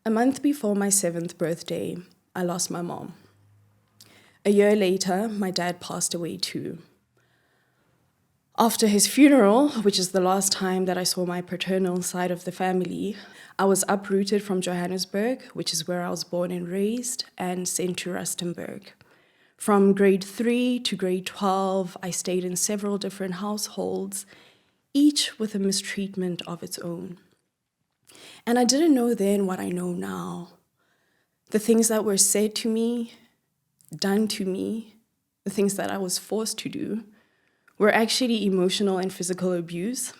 A month before my 7th birthday, I lost my mom. A year later, my dad passed away too. After his funeral, which is the last time that I saw my paternal side of the family, I was uprooted from Johannesburg, which is where I was born and raised, and sent to Rustenburg. From grade 3 to grade 12, I stayed in several different households, each with a mistreatment of its own. And I didn't know then what I know now. The things that were said to me, done to me, the things that I was forced to do, were actually emotional and physical abuse.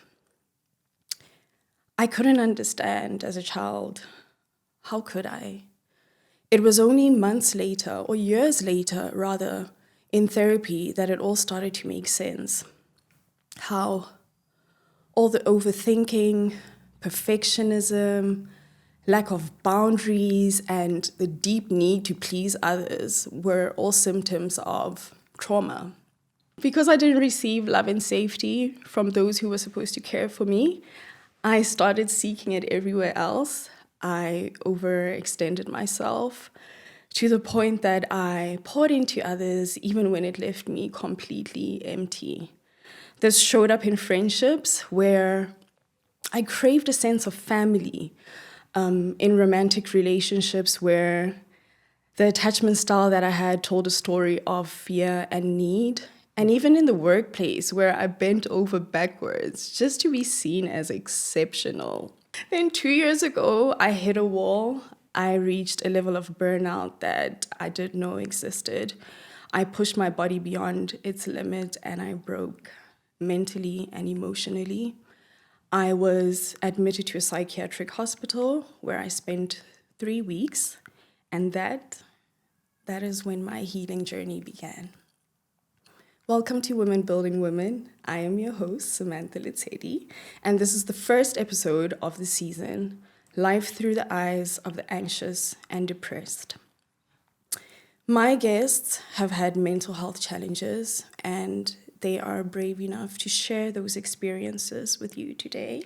I couldn't understand as a child. How could I? It was only months later, or years later, rather, in therapy that it all started to make sense. How all the overthinking, perfectionism, lack of boundaries, and the deep need to please others were all symptoms of trauma. Because I didn't receive love and safety from those who were supposed to care for me, I started seeking it everywhere else. I overextended myself to the point that I poured into others even when it left me completely empty. This showed up in friendships where I craved a sense of family, in romantic relationships where the attachment style that I had told a story of fear and need, and even in the workplace where I bent over backwards just to be seen as exceptional. Then 2 years ago, I hit a wall. I reached a level of burnout that I didn't know existed. I pushed my body beyond its limit and I broke mentally and emotionally. I was admitted to a psychiatric hospital where I spent 3 weeks, and that is when my healing journey began. Welcome to Women Building Women. I am your host, Samantha Letshedi, and this is the first episode of the season, Life Through the Eyes of the Anxious and Depressed. My guests have had mental health challenges, and they are brave enough to share those experiences with you today.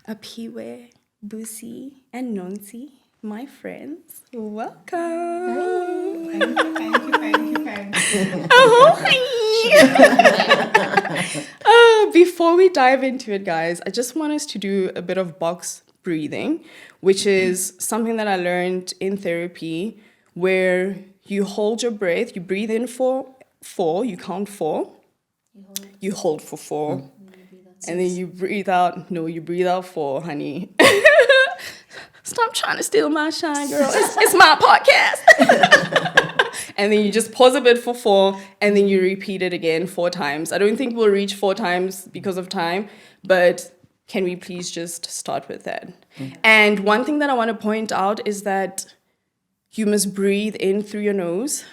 Aphiwe, Busi, and Nontsi, my friends, welcome. Thank you. Oh, hi. Before we dive into it, guys, I just want us to do a bit of box breathing, which is something that I learned in therapy, where you hold your breath, you breathe in for 4, you count 4, you hold for 4, and then you breathe out. No, you breathe out 4, honey. Stop trying to steal my shine, girl. It's my podcast. And then you just pause a bit for 4, and then you repeat it again 4 times. I don't think we'll reach 4 times because of time, but can we please just start with that? Mm-hmm. And one thing that I want to point out is that you must breathe in through your nose.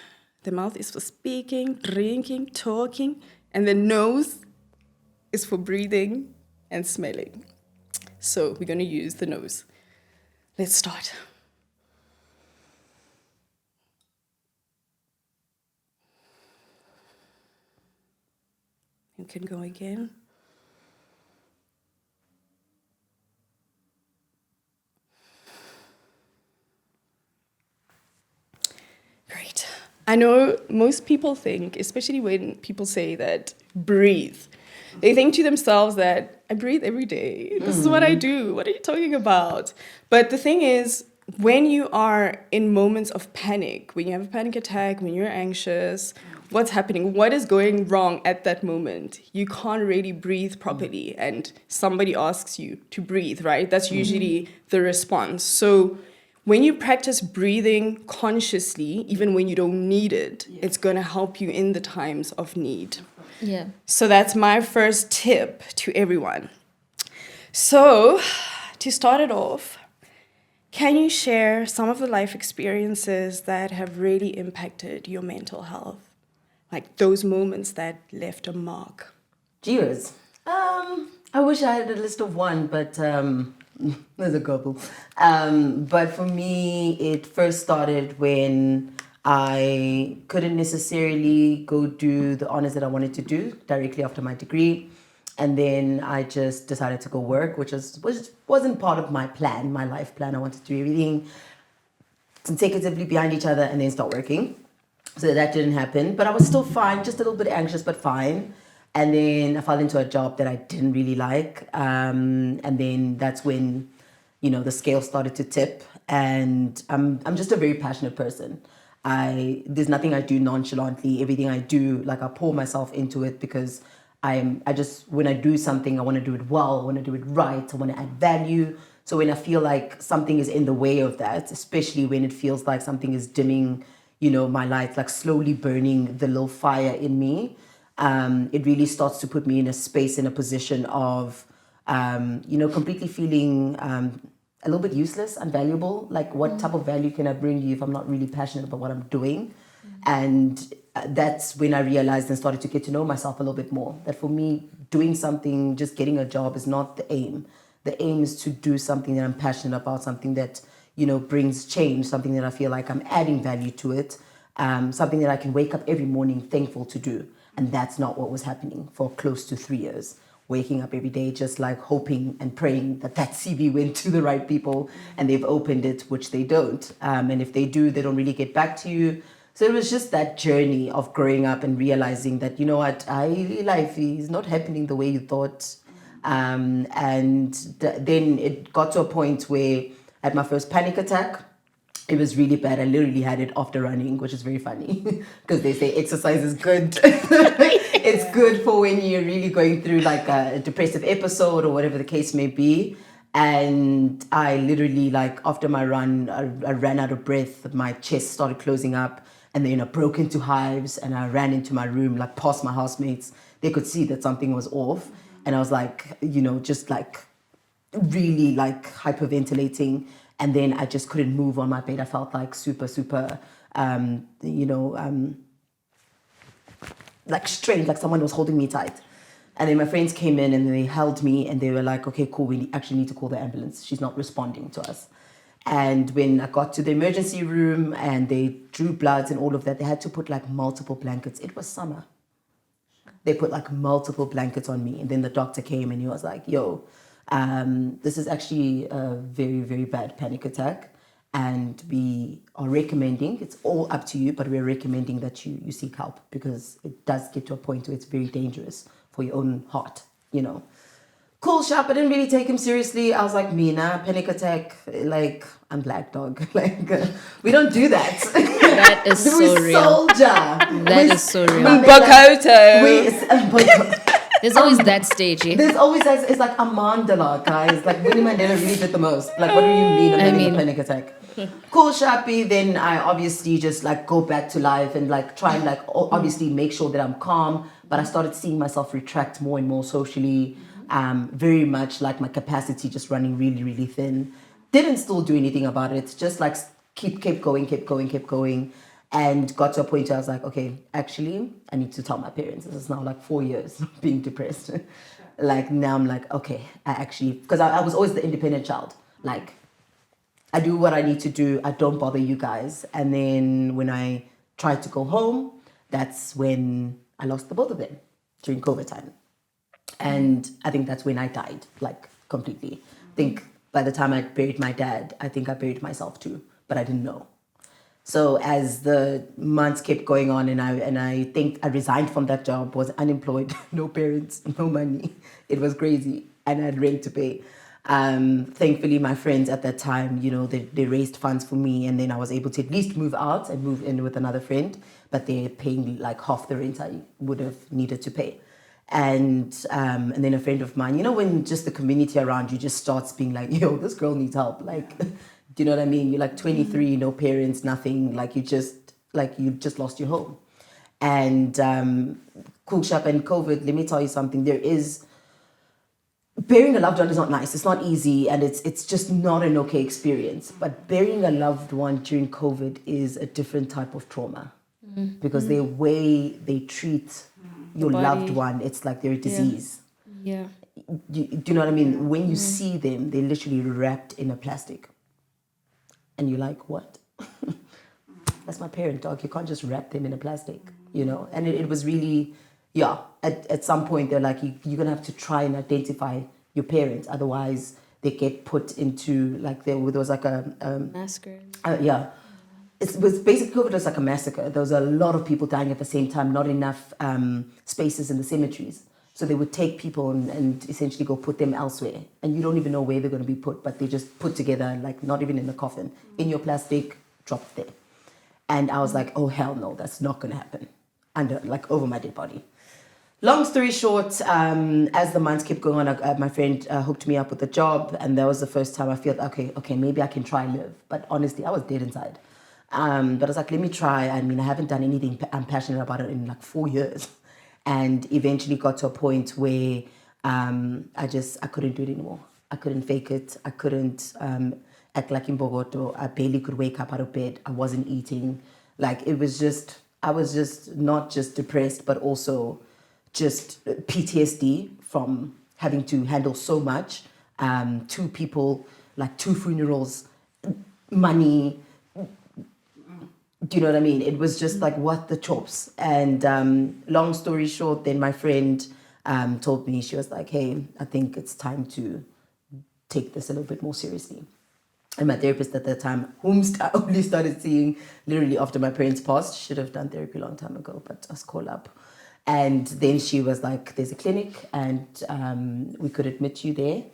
The mouth is for speaking, drinking, talking, and the nose is for breathing and smelling. So we're going to use the nose. Let's start. You can go again. Great. I know most people think, especially when people say that breathe, they think to themselves that I breathe every day. This is what I do. What are you talking about? But the thing is, when you are in moments of panic, when you have a panic attack, when you're anxious, what's happening? What is going wrong at that moment? You can't really breathe properly, and somebody asks you to breathe, right? That's usually the response. So when you practice breathing consciously, even when you don't need it, it's going to help you in the times of need. Yeah. So that's my first tip to everyone. So to start it off, can you share some of the life experiences that have really impacted your mental health? Like those moments that left a mark. Cheers. I wish I had a list of one, but there's a couple. But for me, it first started when I couldn't necessarily go do the honors that I wanted to do directly after my degree. And then I just decided to go work, which wasn't part of my plan, my life plan. I wanted to do everything consecutively behind each other and then start working. So that didn't happen, but I was still fine, just a little bit anxious, but fine. And then I fell into a job that I didn't really like. And then that's when, the scale started to tip. And I'm just a very passionate person. There's nothing I do nonchalantly. Everything I do, like I pour myself into it because when I do something, I want to do it well. I want to do it right. I want to add value. So when I feel like something is in the way of that, especially when it feels like something is dimming, my light, like slowly burning the little fire in me, it really starts to put me in a space, in a position of, completely feeling a little bit useless, unvaluable. Like, what type of value can I bring you if I'm not really passionate about what I'm doing? And that's when I realized and started to get to know myself a little bit more. That for me, doing something, just getting a job is not the aim. The aim is to do something that I'm passionate about, something that, brings change, something that I feel like I'm adding value to it, something that I can wake up every morning thankful to do. And that's not what was happening for close to 3 years. Waking up every day just like hoping and praying that CV went to the right people and they've opened it, which they don't. And if they do, they don't really get back to you. So it was just that journey of growing up and realizing that, life is not happening the way you thought. Then it got to a point where I had my first panic attack. It was really bad. I literally had it after running, which is very funny because they say exercise is good. It's good for when you're really going through like a depressive episode or whatever the case may be. And I literally, like, after my run, I ran out of breath. My chest started closing up, and then I broke into hives, and I ran into my room, like past my housemates. They could see that something was off. And I was like, just like really like hyperventilating. And then I just couldn't move on my bed. I felt like super, like strained, like someone was holding me tight. And then my friends came in and they held me and they were like, okay, cool, we actually need to call the ambulance. She's not responding to us. And when I got to the emergency room and they drew bloods and all of that, they had to put like multiple blankets. It was summer. They put like multiple blankets on me. And then the doctor came and he was like, yo, this is actually a very, very bad panic attack. And we are recommending, it's all up to you, but we're recommending that you seek help because it does get to a point where it's very dangerous for your own heart, Cool sharp, I didn't really take him seriously. I was like, Mina, panic attack, like, I'm black dog. Like, we don't do that. That is so real. Soldier. That is so real. There's always that stage, eh? There's always that, it's like a Mandela, guys. Like, Winnie Mandela really did the most. Like, what do you mean I'm having a panic attack? Cool, Sharpie. Then I obviously just like go back to life and like try and like obviously make sure that I'm calm. But I started seeing myself retract more and more socially. Very much like my capacity just running really, really thin. Didn't still do anything about it. Just like kept going. And got to a point where I was like, okay, actually, I need to tell my parents. This is now like 4 years of being depressed. Like now I'm like, okay, because I was always the independent child. Like, I do what I need to do. I don't bother you guys. And then when I tried to go home, that's when I lost the both of them during COVID time. And I think that's when I died, like completely. I think by the time I buried my dad, I think I buried myself too, but I didn't know. So as the months kept going on and I think I resigned from that job, was unemployed, no parents, no money. It was crazy and I had rent to pay. Thankfully, my friends at that time, they raised funds for me and then I was able to at least move out and move in with another friend, but they're paying like half the rent I would have needed to pay. And then a friend of mine, when just the community around you just starts being like, yo, this girl needs help. Like, do you know what I mean? You're like 23, no parents, nothing. Like you just lost your home. And cool shop and COVID, let me tell you something. Burying a loved one is not nice. It's not easy. And it's just not an okay experience. But burying a loved one during COVID is a different type of trauma. Because the way they treat your loved one, it's like they're a disease. Yeah. Do you know what I mean? When you see them, they're literally wrapped in a plastic. And you're like, what? That's my parent, dog. You can't just wrap them in a plastic, And it was really, yeah, at some point they're like, you're gonna have to try and identify your parents, otherwise they get put into like there was like a Massacre. yeah. It was basically COVID was like a massacre. There was a lot of people dying at the same time, not enough spaces in the cemeteries. So they would take people and essentially go put them elsewhere. And you don't even know where they're going to be put, but they just put together, like not even in the coffin, in your plastic, dropped there. And I was like, oh, hell no, that's not going to happen. Over my dead body. Long story short, as the months kept going on, my friend hooked me up with a job. And that was the first time I felt, okay, maybe I can try and live. But honestly, I was dead inside. But I was like, let me try. I mean, I haven't done anything I'm passionate about it in like 4 years. And eventually got to a point where I couldn't do it anymore. I couldn't fake it. I couldn't act like in Bogoto. I barely could wake up out of bed. I wasn't eating. Like I was just not just depressed, but also just PTSD from having to handle so much. 2 people, like 2 funerals, money. Do you know what I mean? It was just like, what the chops. And long story short, then my friend told me, she was like, hey, I think it's time to take this a little bit more seriously. And my therapist at that time, whom I only started seeing literally after my parents passed, should have done therapy a long time ago, but I was called up. And then she was like, there's a clinic and we could admit you there.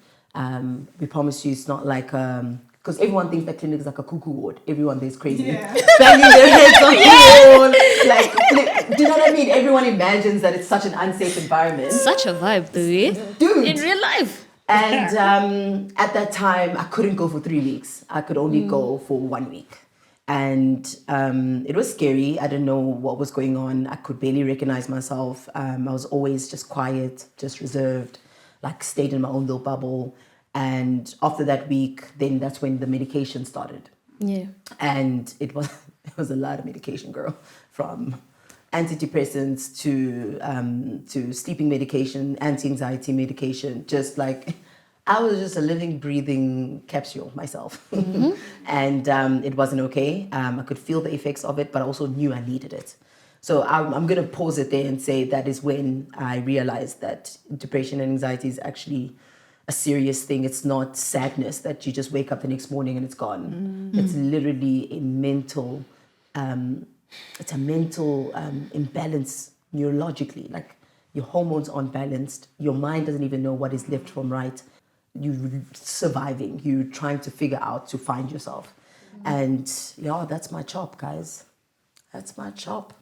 We promise you it's not like... because everyone thinks that clinic is like a cuckoo ward. Everyone there's crazy. Yeah. Banging their heads on the wall. Like, do you know what I mean? Everyone imagines that it's such an unsafe environment. Such a vibe, dude. In real life. And at that time, I couldn't go for 3 weeks. I could only go for 1 week. And it was scary. I didn't know what was going on. I could barely recognize myself. I was always just quiet, just reserved, like stayed in my own little bubble. And after that week, then that's when the medication started. Yeah. And it was a lot of medication, girl, from antidepressants to sleeping medication, anti-anxiety medication. Just like I was just a living, breathing capsule myself. Mm-hmm. And it wasn't okay. I could feel the effects of it, but I also knew I needed it. So I'm going to pause it there and say that is when I realized that depression and anxiety is actually a serious thing. It's not sadness that you just wake up the next morning and it's gone. Mm-hmm. It's literally a mental, imbalance neurologically. Like your hormones aren't balanced. Your mind doesn't even know what is left from right. You're surviving. You're trying to figure out to find yourself. Mm-hmm. And yeah, that's my chop, guys. That's my chop.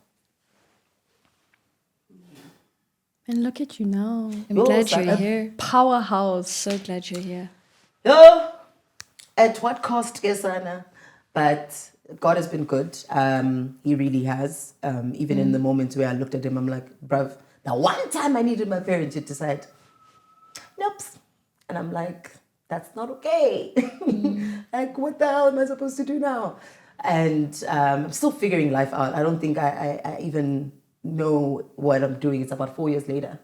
And look at you now. I'm glad you're here. Powerhouse. So glad you're here. Oh, at what cost, Gesana? But God has been good. He really has. Even in the moments where I looked at him, I'm like, bruv, the one time I needed my parents to decide, nope. And I'm like, that's not okay. Like, what the hell am I supposed to do now? And I'm still figuring life out. I don't think I even know what I'm doing. It's about 4 years later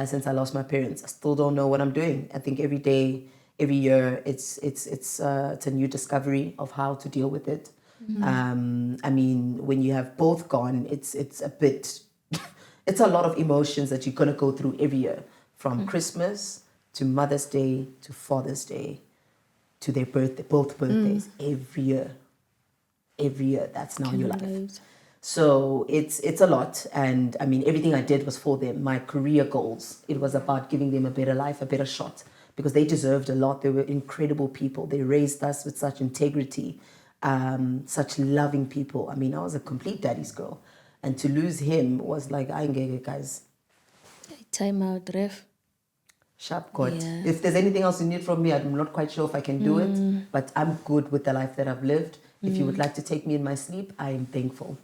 since I lost my parents. I still don't know what I'm doing. I think every day, every year, it's a new discovery of how to deal with it. Mm-hmm. I mean, when you have both gone, it's a bit, it's a lot of emotions that you're gonna go through every year, from Christmas to Mother's Day to Father's Day to their birthday, both birthdays, every year. That's now your life. So it's a lot. And I mean, everything I did was for them. My career goals, it was about giving them a better life, a better shot, because they deserved a lot. They were incredible people. They raised us with such integrity, such loving people. I mean, I was a complete daddy's girl. And to lose him was like, I ain't get it, guys. Time out, ref. Sharp God. Yeah. If there's anything else you need from me, I'm not quite sure if I can do it, but I'm good with the life that I've lived. If you would like to take me in my sleep, I am thankful.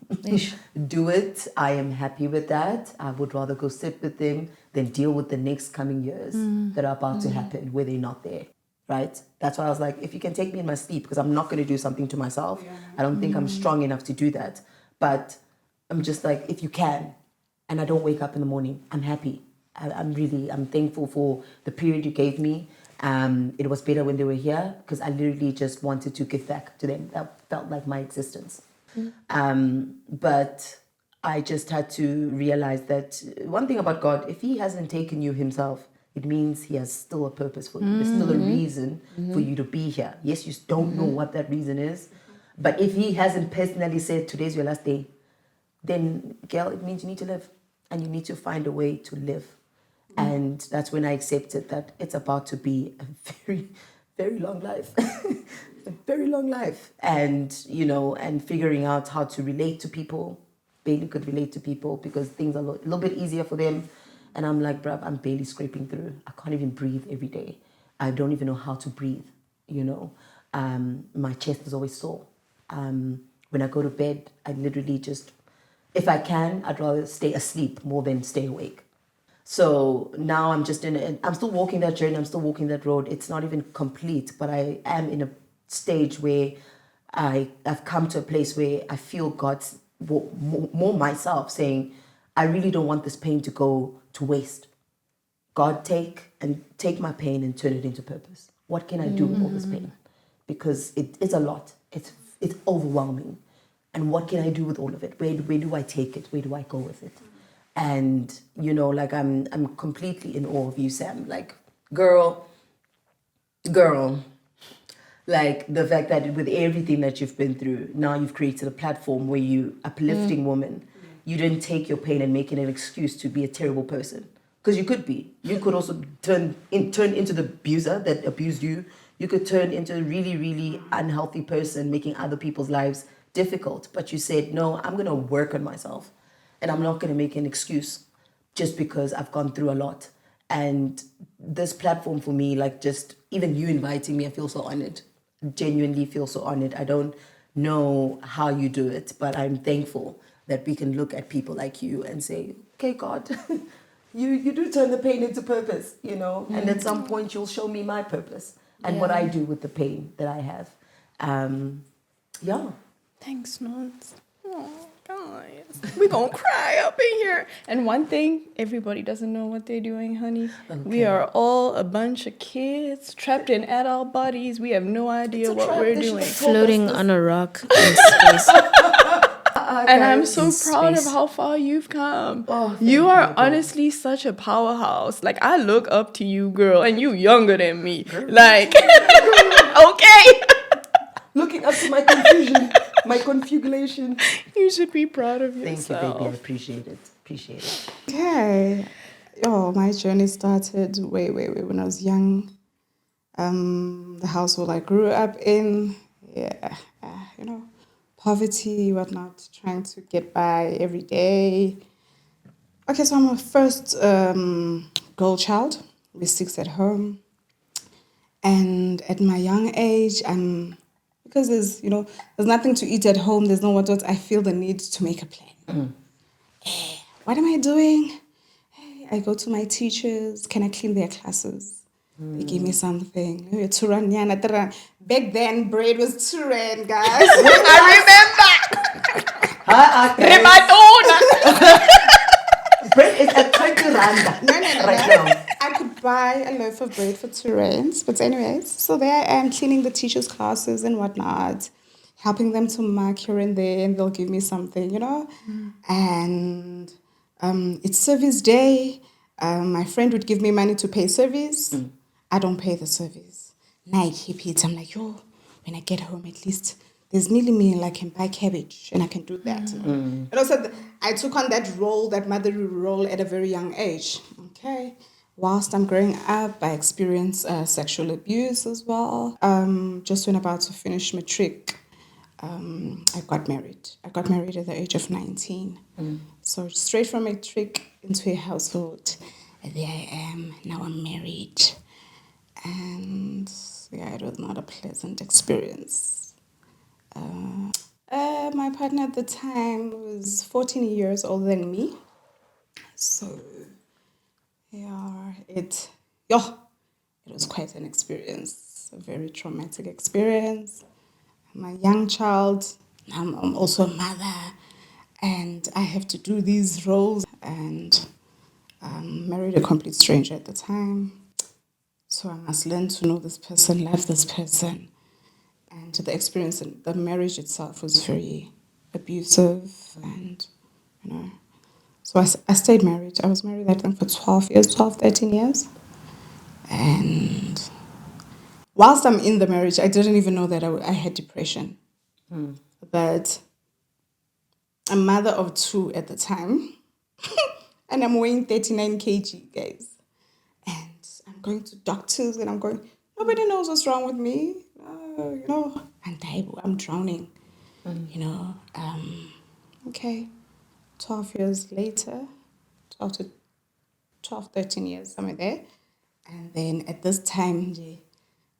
Do it. I am happy with that. I would rather go sit with them than deal with the next coming years that are about to happen where they're not there. Right? That's why I was like, if you can take me in my sleep, because I'm not going to do something to myself. Yeah. I don't think I'm strong enough to do that. But I'm just like, if you can, and I don't wake up in the morning, I'm happy. I'm thankful for the period you gave me. It was better when they were here because I literally just wanted to give back to them. That felt like my existence. But I just had to realize that one thing about God, if he hasn't taken you himself, it means he has still a purpose for you. There's still a reason for you to be here. Yes, you don't know what that reason is, but if he hasn't personally said today's your last day, then girl, it means you need to live and you need to find a way to live. And that's when I accepted that it's about to be a very, very long life. A very long life. And, you know, and figuring out how to relate to people. Bailey could relate to people because things are a little bit easier for them. And I'm like, bruv, I'm barely scraping through. I can't even breathe every day. I don't even know how to breathe, you know. My chest is always sore. When I go to bed, I literally just, if I can, I'd rather stay asleep more than stay awake. So now I'm just I'm still walking that journey. I'm still walking that road. It's not even complete, but I am in a stage where I've come to a place where I feel God's more myself saying, I really don't want this pain to go to waste. God, take my pain and turn it into purpose. What can I do with all this pain? Because it's a lot. It's overwhelming. And what can I do with all of it? Where do I take it? Where do I go with it? And, you know, like I'm completely in awe of you, Sam. Like, girl, like the fact that with everything that you've been through, now you've created a platform where you uplifting woman. You didn't take your pain and make it an excuse to be a terrible person. Because you could be. You could also turn into the abuser that abused you. You could turn into a really, really unhealthy person, making other people's lives difficult. But you said, no, I'm going to work on myself. And I'm not going to make an excuse just because I've gone through a lot. And this platform for me, like just even you inviting me, I feel so honored. Genuinely feel so honored. I don't know how you do it, but I'm thankful that we can look at people like you and say, okay, God, you do turn the pain into purpose, you know? And at some point you'll show me my purpose and what I do with the pain that I have. Yeah. Thanks, Nons. Oh, guys. We're going to cry up in here. And one thing, everybody doesn't know what they're doing, honey. Okay. We are all a bunch of kids trapped in adult bodies. We have no idea what we're doing. Floating on a rock in space. And I'm so proud of how far you've come. Oh, you are honestly such a powerhouse. Like, I look up to you, girl, and you younger than me. Girl. Like, okay. Looking up to my confusion, my configuration. You should be proud of yourself. Thank you, baby. I appreciate it. Okay. Oh, my journey started way when I was young. The household I grew up in, you know, poverty, whatnot, trying to get by every day. Okay, so I'm a first girl child with 6 at home. And at my young age, because there's nothing to eat at home, there's no what, I feel the need to make a plan. What am I doing? I go to my teachers, can I clean their classes? They give me something. Back then, bread was 2 rand, guys. I remember. Bread is at 20 rand. No. Right now. I could buy a loaf of bread for 2 rands. But anyways, so there I am cleaning the teachers' classes and whatnot, helping them to mark here and there, and they'll give me something, you know. And it's service day. My friend would give me money to pay service. I don't pay the service. Now I keep it. I'm like, when I get home, at least there's nearly me, and I can buy cabbage, and I can do that. And also, I took on that role, that motherly role, at a very young age. Okay. Whilst I'm growing up, I experienced sexual abuse as well. Just when about to finish matric, I got married. I got married at the age of 19. So straight from matric into a household. And there I am. Now I'm married. And it was not a pleasant experience. My partner at the time was 14 years older than me. So it was quite an experience, a very traumatic experience. I'm a young child. I'm also a mother, and I have to do these roles. And married a complete stranger at the time. So I must learn to know this person, love this person. And the experience, the marriage itself was very abusive, and you know. So I stayed married. I was married, I think, for 13 years. And whilst I'm in the marriage, I didn't even know that I had depression. But I'm a mother of 2 at the time. And I'm weighing 39 kg, guys. And I'm going to doctors and I'm going, nobody knows what's wrong with me. You know, and I'm drowning. You know, okay. 12 years later, 13 years, somewhere there. And then at this time,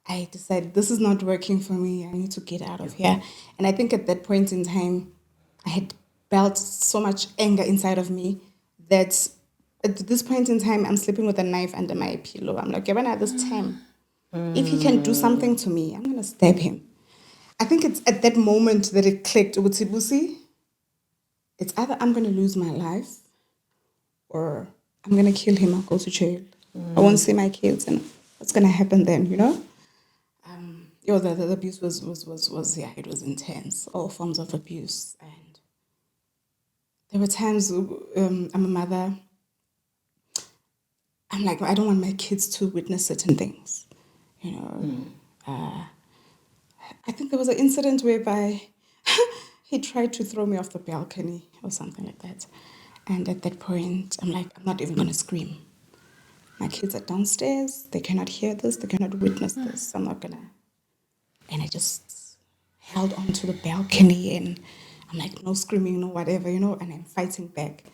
I decided this is not working for me. I need to get out of here. And I think at that point in time, I had felt so much anger inside of me that at this point in time, I'm sleeping with a knife under my pillow. I'm like, at this time, if he can do something to me, I'm going to stab him. I think it's at that moment that it clicked. Busi, it's either I'm going to lose my life or I'm going to kill him. I'll go to jail. I won't see my kids. And what's going to happen then, you know? The abuse was it was intense. All forms of abuse. And there were times I'm a mother. I'm like, I don't want my kids to witness certain things, you know. I think there was an incident whereby he tried to throw me off the balcony or something like that. And at that point, I'm like, I'm not even going to scream. My kids are downstairs. They cannot hear this. They cannot witness this. I'm not going to. And I just held on to the balcony and I'm like, no screaming, no whatever, you know, and I'm fighting back.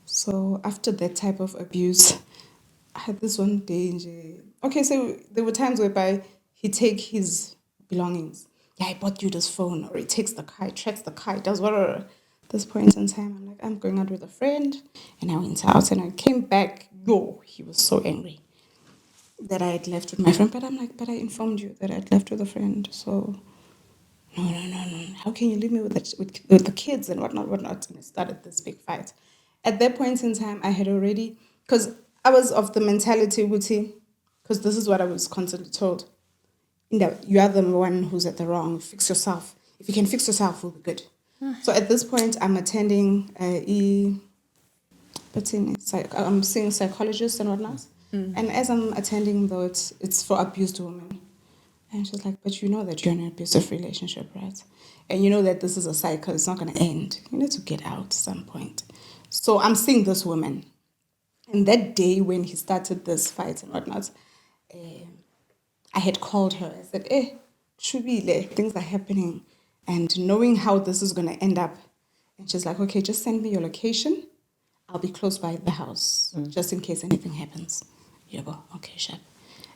So after that type of abuse, I had this one day. Okay, so there were times whereby he'd take his belongings. Yeah, I bought you this phone. Or he takes the car, he tracks the car, he does whatever. At this point in time, I'm like, I'm going out with a friend. And I went out and I came back. He was so angry that I had left with my friend. But I'm like, but I informed you that I'd left with a friend. So, no. How can you leave me with the kids and whatnot? And it started this big fight. At that point in time, I had already, because I was of the mentality, because this is what I was constantly told. You are the one who's at the wrong. Fix yourself. If you can fix yourself, we'll be good. So at this point, I'm attending I'm seeing psychologists and whatnot. And as I'm attending, though, it's for abused women. And she's like, but you know that you're in an abusive relationship, right? And you know that this is a cycle. It's not going to end. You need to get out at some point. So I'm seeing this woman. And that day when he started this fight and whatnot, I had called her. I said, Shubile, things are happening. And knowing how this is going to end up. And she's like, okay, just send me your location. I'll be close by the house, just in case anything happens. You go, okay, sure.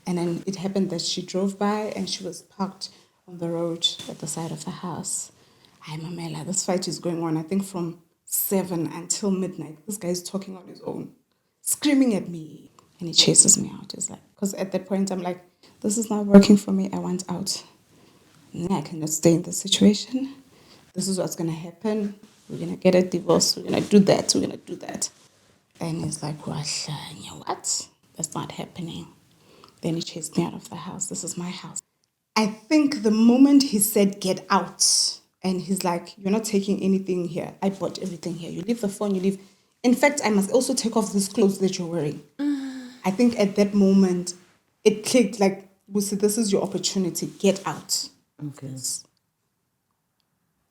And then it happened that she drove by and she was parked on the road at the side of the house. Hi, Mamela, this fight is going on, I think from 7 until midnight. This guy is talking on his own, screaming at me. And he chases me out. He's like, because at that point, I'm like, this is not working for me. I want out. I cannot stay in this situation. This is what's going to happen. We're going to get a divorce. We're going to do that. We're going to do that. And he's like, what? That's not happening. Then he chased me out of the house. This is my house. I think the moment he said, get out, and he's like, you're not taking anything here. I bought everything here. You leave the phone, you leave. In fact, I must also take off these clothes that you're wearing. I think at that moment, it clicked like, Busi, this is your opportunity. Get out. Okay.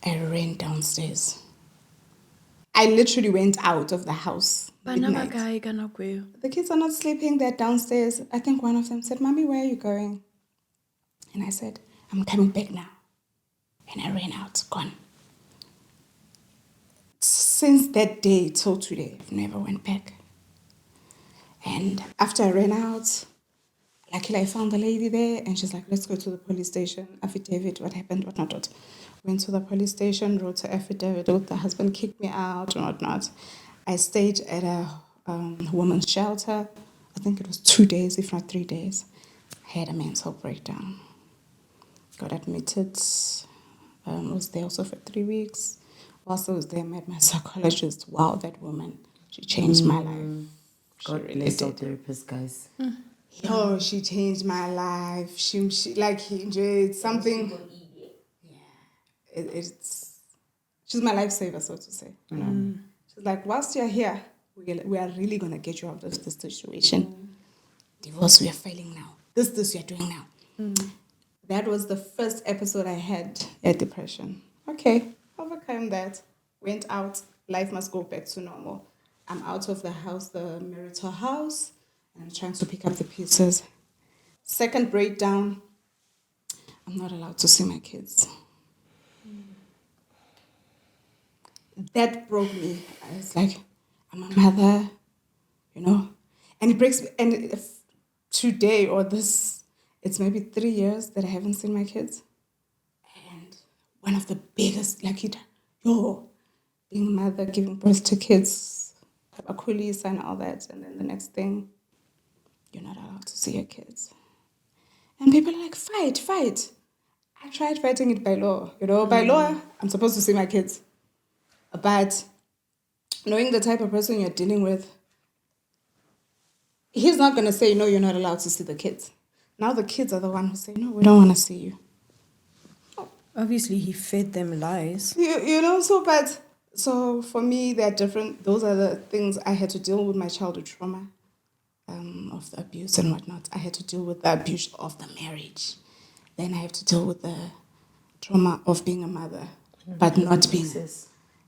I ran downstairs. I literally went out of the house. Midnight. The kids are not sleeping. They're downstairs. I think one of them said, Mommy, where are you going? And I said, I'm coming back now. And I ran out, gone. Since that day till today, I've never went back. And after I ran out, luckily I found the lady there, and she's like, let's go to the police station. Affidavit, what happened, whatnot. Went to the police station, wrote an affidavit. The husband kicked me out and whatnot. I stayed at a woman's shelter. I think it was 2 days, if not 3 days. I had a mental breakdown. Got admitted. Was there also for 3 weeks. Whilst I was there, I met my psychologist. Wow, that woman. She changed my life. God really bless all did. therapists, guys. Oh, she changed my life. She enjoyed something. Yeah, it's she's my lifesaver, so to say. You know, She's like, whilst you're here, we are really going to get you out of this situation. Divorce, we are failing now. This you're doing now. That was the first episode I had at depression. Okay, overcome that. Went out. Life must go back to normal. I'm out of the house, the marital house, and I'm trying to pick up the pieces. Second breakdown, I'm not allowed to see my kids. That broke me. I was like, I'm a mother, and it breaks me. And if today or this, it's maybe 3 years that I haven't seen my kids. And one of the biggest, being a mother, giving birth to kids, Akulis and all that. And then the next thing, you're not allowed to see your kids. And people are like, fight. I tried fighting it by law. By law, I'm supposed to see my kids. But knowing the type of person you're dealing with, he's not going to say, no, you're not allowed to see the kids. Now the kids are the one who say, no, we don't want to see you. Obviously, he fed them lies. So for me, they're different. Those are the things I had to deal with my childhood trauma of the abuse and whatnot. I had to deal with the abuse of the marriage. Then I have to deal with the trauma of being a mother, but not being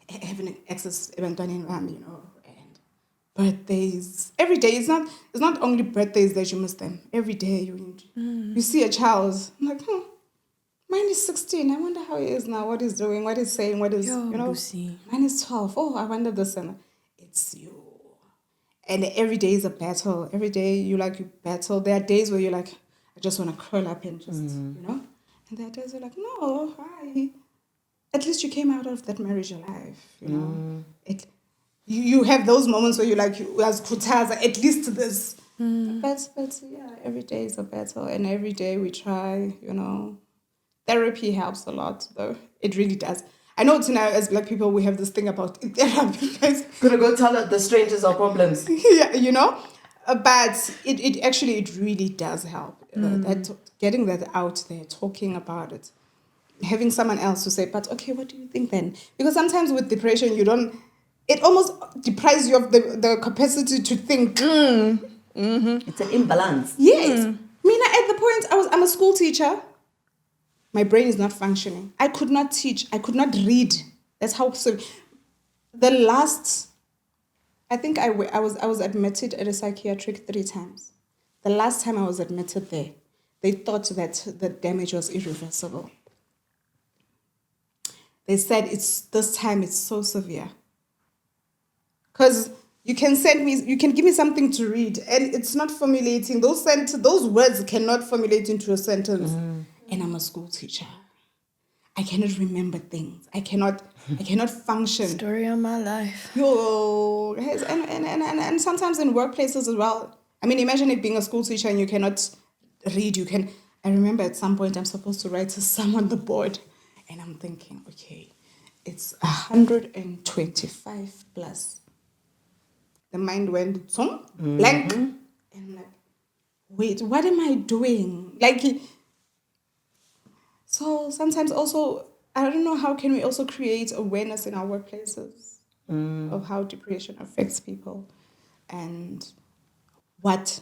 having access to and birthdays. Every day, it's not only birthdays that you miss them. Every day you see a child. I'm like, mine is 16. I wonder how he is now, what he's doing, what he's saying, what is, Busi. Mine is 12. Oh, I wonder this. And it's you. And every day is a battle. Every day you battle. There are days where you're like, I just want to curl up and just, And there are days you're like, no, hi. At least you came out of that marriage alive, You have those moments where you're like, as Kutaza, at least this. But yeah, every day is a battle. And every day we try, Therapy helps a lot, though. It really does. I know tonight, as Black people, we have this thing about therapy. Guys, Gonna go tell the strangers our problems. Yeah, but it really does help. That getting that out there, talking about it, having someone else to say, but okay, what do you think then? Because sometimes with depression, it almost deprives you of the capacity to think. It's an imbalance. Yes. Mina, at the point, I'm a school teacher. My brain is not functioning. I could not teach. I could not read. That's how. So, the last, I think I was admitted at a psychiatric 3 times. The last time I was admitted there, they thought that the damage was irreversible. They said this time it's so severe. Because you can give me something to read, and it's not formulating. Those words cannot formulate into a sentence. And I'm a school teacher. I cannot remember things. I cannot function. Story of my life. And sometimes in workplaces as well. I mean, imagine it being a school teacher and you cannot read. I remember at some point I'm supposed to write a sum on the board, and I'm thinking, okay, it's 125 plus. The mind went blank, and I'm like, wait, what am I doing? So sometimes also, I don't know, how can we also create awareness in our workplaces of how depression affects people and what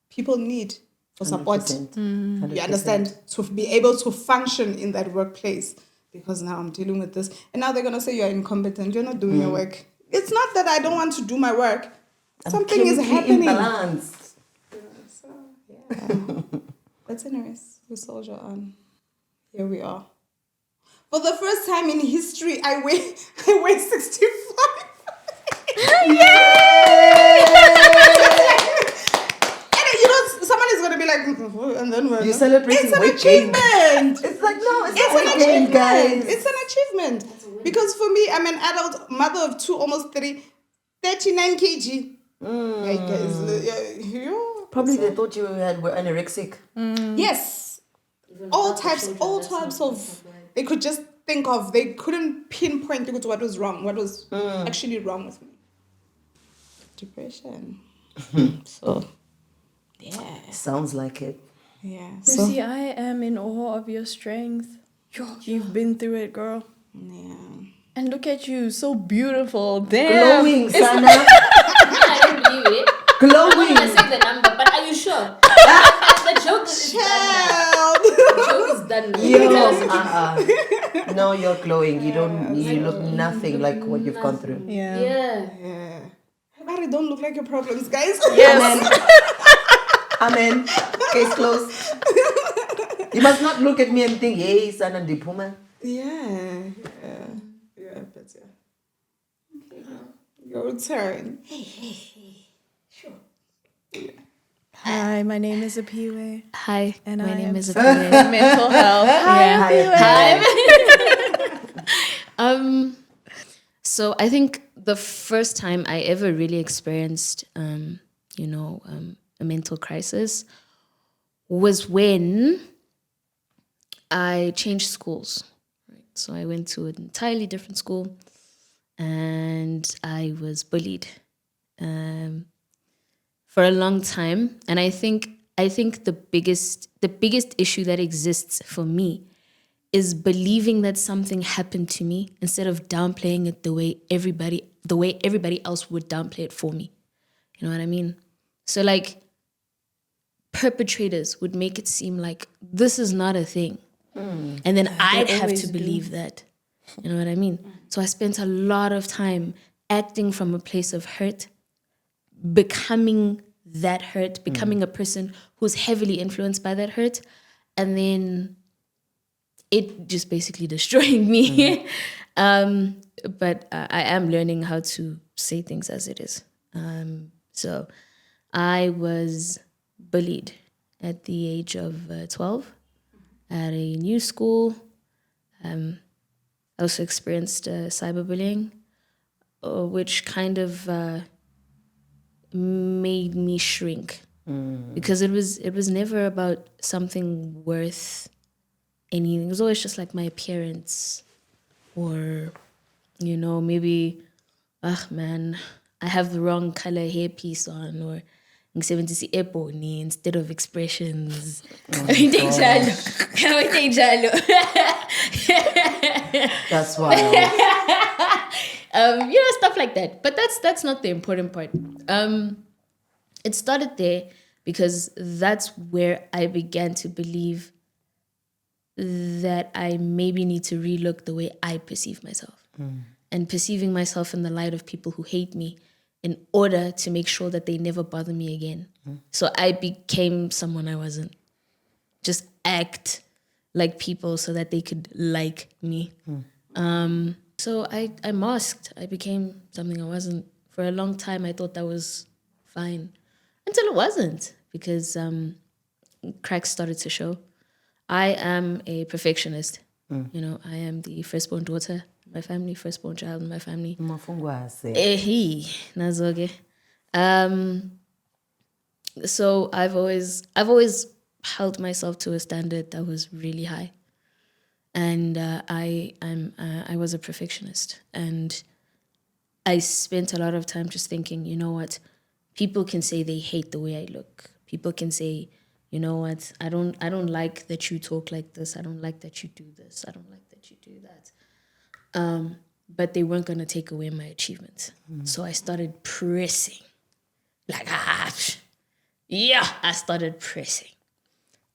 people need for support. 100%. You understand? To be able to function in that workplace. Because now I'm dealing with this. And now they're going to say you're incompetent. You're not doing your work. It's not that I don't want to do my work. Something is happening. Imbalanced. But anyways, we soldier on. Here we are. For the first time in history, I weigh 65. And someone is going to be like, and then you're celebrating weight gain. It's like, no, it's an achievement, guys. It's an achievement. Because for me, I'm an adult mother of 2, almost 3, 39 kg. Probably they thought you were anorexic. Yes. All types of, they could just think of, they couldn't pinpoint what was wrong, what was actually wrong with me. Depression. So, yeah. Sounds like it. Yeah. So, see, I am in awe of your strength. You've been through it, girl. Yeah. And look at you, so beautiful. Damn. Glowing, Sana. I don't believe it. I'm not Glowing. gonna say the number, but are you sure? The joke is done. The joke is done. Yo, no, you're glowing. You look nothing like what you've gone through. Yeah. Yeah. Yeah. Everybody don't look like your problems, guys. Amen. Case closed. You must not look at me and think, hey, Sana Dipuma. Yeah, but yeah. Your turn. Hi, my name is Aphiwe. Hi, And my I name am is so- Aphiwe. Mental health. Hi. So I think the first time I ever really experienced, a mental crisis was when I changed schools. Right? So I went to an entirely different school, and I was bullied for a long time. And I think the biggest issue that exists for me is believing that something happened to me instead of downplaying it the way everybody else would downplay it for me. You know what I mean? So like perpetrators would make it seem like this is not a thing. And then I'd have to believe that. You know what I mean? So I spent a lot of time acting from a place of hurt, becoming that hurt, becoming a person who's heavily influenced by that hurt, and then it just basically destroying me. But I am learning how to say things as it is. So I was bullied at the age of 12 at a new school. I also experienced cyberbullying, which kind of made me shrink because it was never about something worth anything. It was always just like my appearance, or maybe, man, I have the wrong color hairpiece on, or ngisebenzisa ebony instead of expressions. That's why. Stuff like that. But that's not the important part. It started there because that's where I began to believe that I maybe need to relook the way I perceive myself. And perceiving myself in the light of people who hate me in order to make sure that they never bother me again. So I became someone I wasn't. Just act like people so that they could like me. So I masked. I became something I wasn't. For a long time, I thought that was fine. Until it wasn't, because cracks started to show. I am a perfectionist. I am the firstborn daughter in my family, firstborn child in my family. Nazoge. So I've always held myself to a standard that was really high, and I was a perfectionist, and I spent a lot of time just thinking, you know what, people can say they hate the way I look. People can say, you know what, I don't like that you talk like this. I don't like that you do this. I don't like that you do that. But they weren't going to take away my achievements. So I started pressing. I started pressing.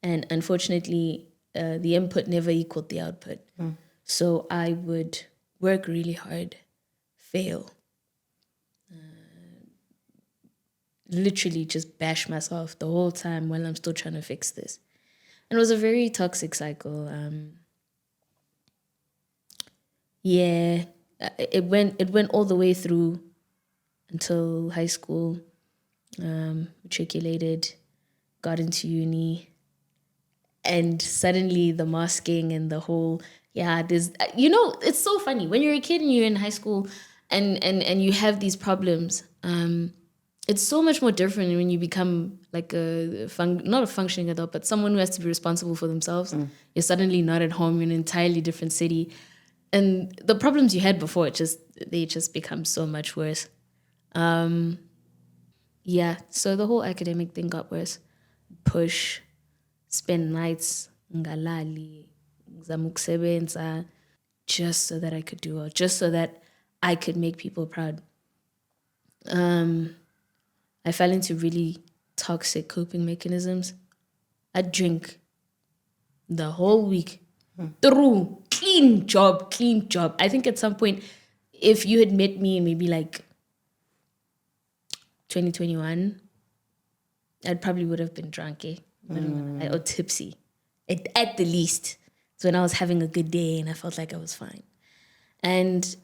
And unfortunately, the input never equaled the output. So I would work really hard, fail, literally just bash myself the whole time while I'm still trying to fix this. And it was a very toxic cycle. It went all the way through until high school, matriculated, got into uni, and suddenly the masking and the whole, there's, it's so funny. When you're a kid and you're in high school and you have these problems, it's so much more different when you become like not a functioning adult, but someone who has to be responsible for themselves. You're suddenly not at home, you're in an entirely different city. And the problems you had before, they just become so much worse. So the whole academic thing got worse. Push, spend nights, ngalali, zama ukusebenza, just so that I could do well, just so that I could make people proud. I fell into really toxic coping mechanisms. I'd drink the whole week through. Clean job. I think at some point, if you had met me in maybe like 2021, I probably would have been drunk, or tipsy, at the least. So when I was having a good day and I felt like I was fine. And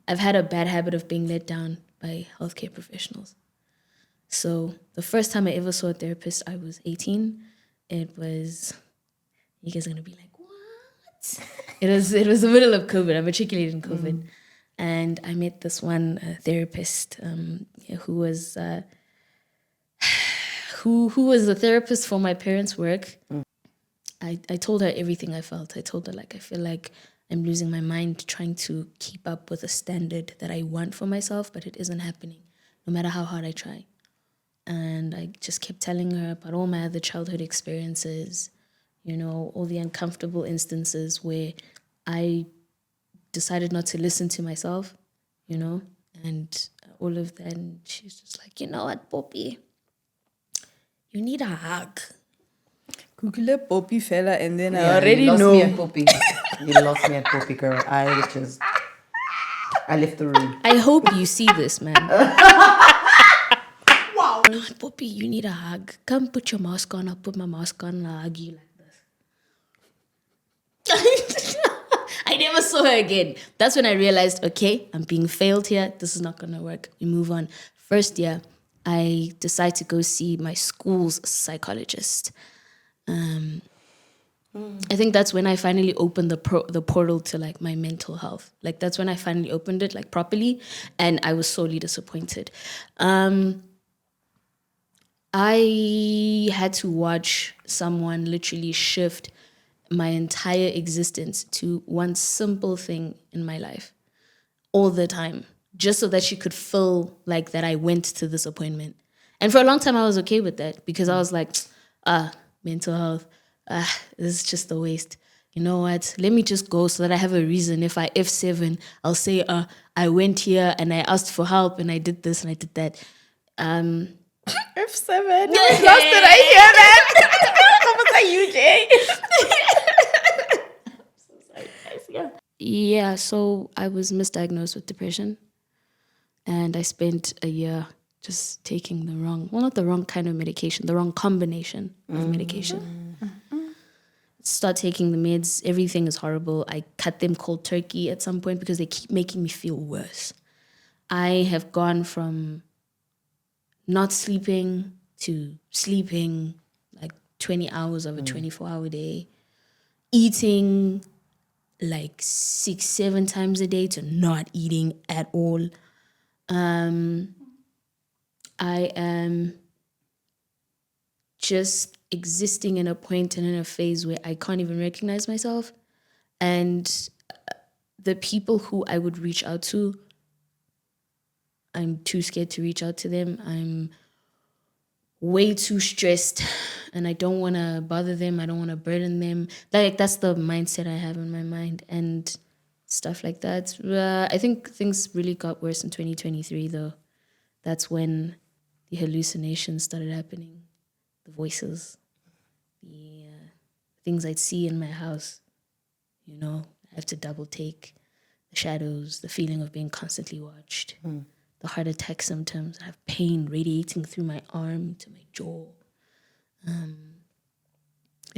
I've had a bad habit of being let down by healthcare professionals. So the first time I ever saw a therapist, I was 18. It was, you guys are gonna be like, what? It was the middle of COVID. I matriculated in COVID, and I met this one therapist who was who was the therapist for my parents' work. I told her everything I felt. I told her, like, I feel like I'm losing my mind trying to keep up with a standard that I want for myself, but it isn't happening, no matter how hard I try. And I just kept telling her about all my other childhood experiences, all the uncomfortable instances where I decided not to listen to myself, and all of that. And she's just like, you know what, Poppy? You need a hug. Google Poppy fella, and then I Yeah, already you lost know. me at Poppy. You lost me at Poppy, girl. I left the room. I hope you see this, man. Wow. Poppy, you need a hug. Come put your mask on. I'll put my mask on and I'll hug you like this. I never saw her again. That's when I realized, okay, I'm being failed here. This is not going to work. We move on. First year, I decide to go see my school's psychologist. I think that's when I finally opened the portal to like my mental health. Like that's when I finally opened it like properly, and I was sorely disappointed. I had to watch someone literally shift my entire existence to one simple thing in my life all the time, just so that she could feel like that I went to this appointment. And for a long time, I was okay with that because I was like, mental health, this is just a waste. You know what? Let me just go so that I have a reason. If I F7, I'll say, I went here and I asked for help and I did this and I did that. F7. You was lost. Did I hear that? What was that, UJ? Yeah, so I was misdiagnosed with depression. And I spent a year just taking not the wrong kind of medication, the wrong combination of medication. Start taking the meds. Everything is horrible. I cut them cold turkey at some point because they keep making me feel worse. I have gone from not sleeping to sleeping like 20 hours of a 24-hour day, eating like 6-7 times a day to not eating at all. I am just existing in a point and in a phase where I can't even recognize myself. And the people who I would reach out to, I'm too scared to reach out to them. I'm way too stressed and I don't want to bother them. I don't want to burden them. Like, that's the mindset I have in my mind and stuff like that. I think things really got worse in 2023, though. That's when the hallucinations started happening, the voices, the things I'd see in my house. I have to double take the shadows, the feeling of being constantly watched, the heart attack symptoms. I have pain radiating through my arm to my jaw.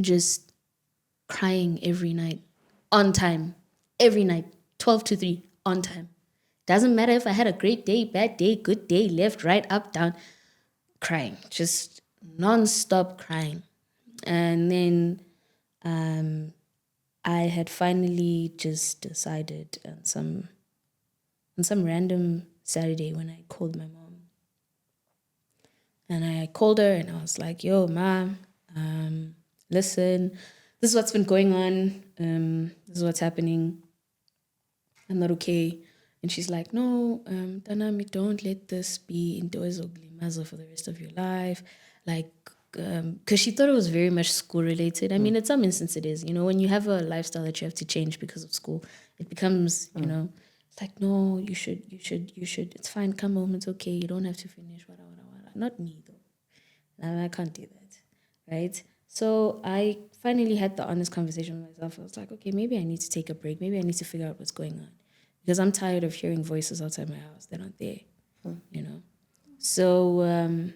Just crying every night, on time, every night, 12 to 3, on time. Doesn't matter if I had a great day, bad day, good day, left, right, up, down, crying, just non-stop crying. And then I had finally just decided on some random Saturday when I called my mom. And I called her and I was like, yo, Mom, listen, this is what's been going on. This is what's happening. I'm not okay. And she's like, no, Tanami, don't let this be into Ezoglimazo for the rest of your life. Like, because she thought it was very much school related. I mean, in some instances it is. You know, when you have a lifestyle that you have to change because of school, it becomes, you know, it's like, no, you should. It's fine. Come home. It's okay. You don't have to finish. Wada. Not me though. I can't do that, right? So I finally had the honest conversation with myself. I was like, okay, maybe I need to take a break. Maybe I need to figure out what's going on because I'm tired of hearing voices outside my house. They're not there, you know. So.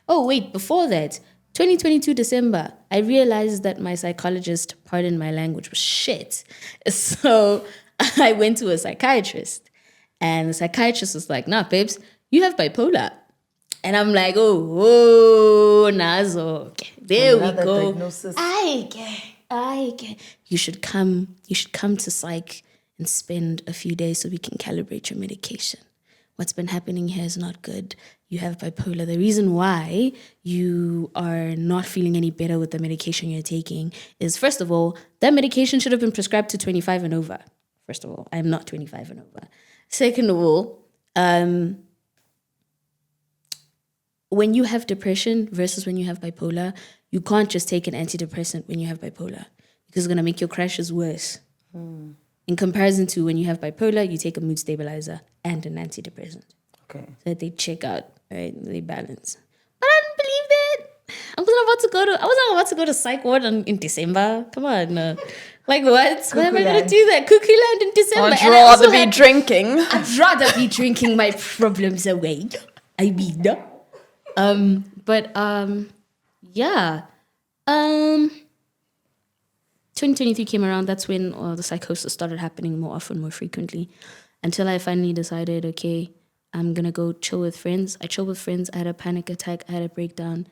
Oh, wait, before that, 2022 December, I realized that my psychologist, pardon my language, was shit. So I went to a psychiatrist. And the psychiatrist was like, nah, babes, you have bipolar. And I'm like, Nazo. Okay, there Another we go. diagnosis. I get. You should come to psych and spend a few days so we can calibrate your medication. What's been happening here is not good. You have bipolar. The reason why you are not feeling any better with the medication you're taking is, first of all, that medication should have been prescribed to 25 and over. First of all, I'm not 25 and over. Second of all, when you have depression versus when you have bipolar, you can't just take an antidepressant when you have bipolar because it's going to make your crashes worse. In comparison to when you have bipolar, you take a mood stabilizer and an antidepressant. Okay. So that they check out, right? They balance. But I didn't believe that. I wasn't about to go to psych ward in December. Come on. Like what? Why am I going to do that? Cuckoo Land in December. I'd rather be drinking. I'd rather be drinking my problems away. I mean, yeah. 2023 came around. That's when the psychosis started happening more often, more frequently, until I finally decided, okay, I'm gonna go chill with friends. I chilled with friends. I had a panic attack. I had a breakdown,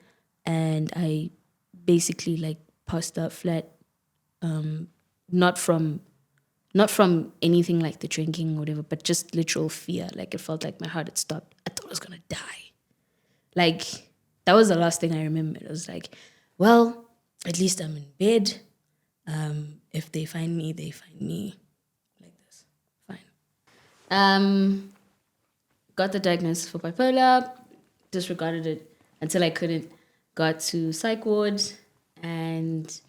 and I basically like passed out flat. Not from anything like the drinking or whatever, but just literal fear. Like it felt like my heart had stopped. I thought I was gonna die. Like that was the last thing I remembered. It was like, well, at least I'm in bed. If they find me, they find me like this. Fine. Got the diagnosis for bipolar, disregarded it until I couldn't. Got to psych ward, and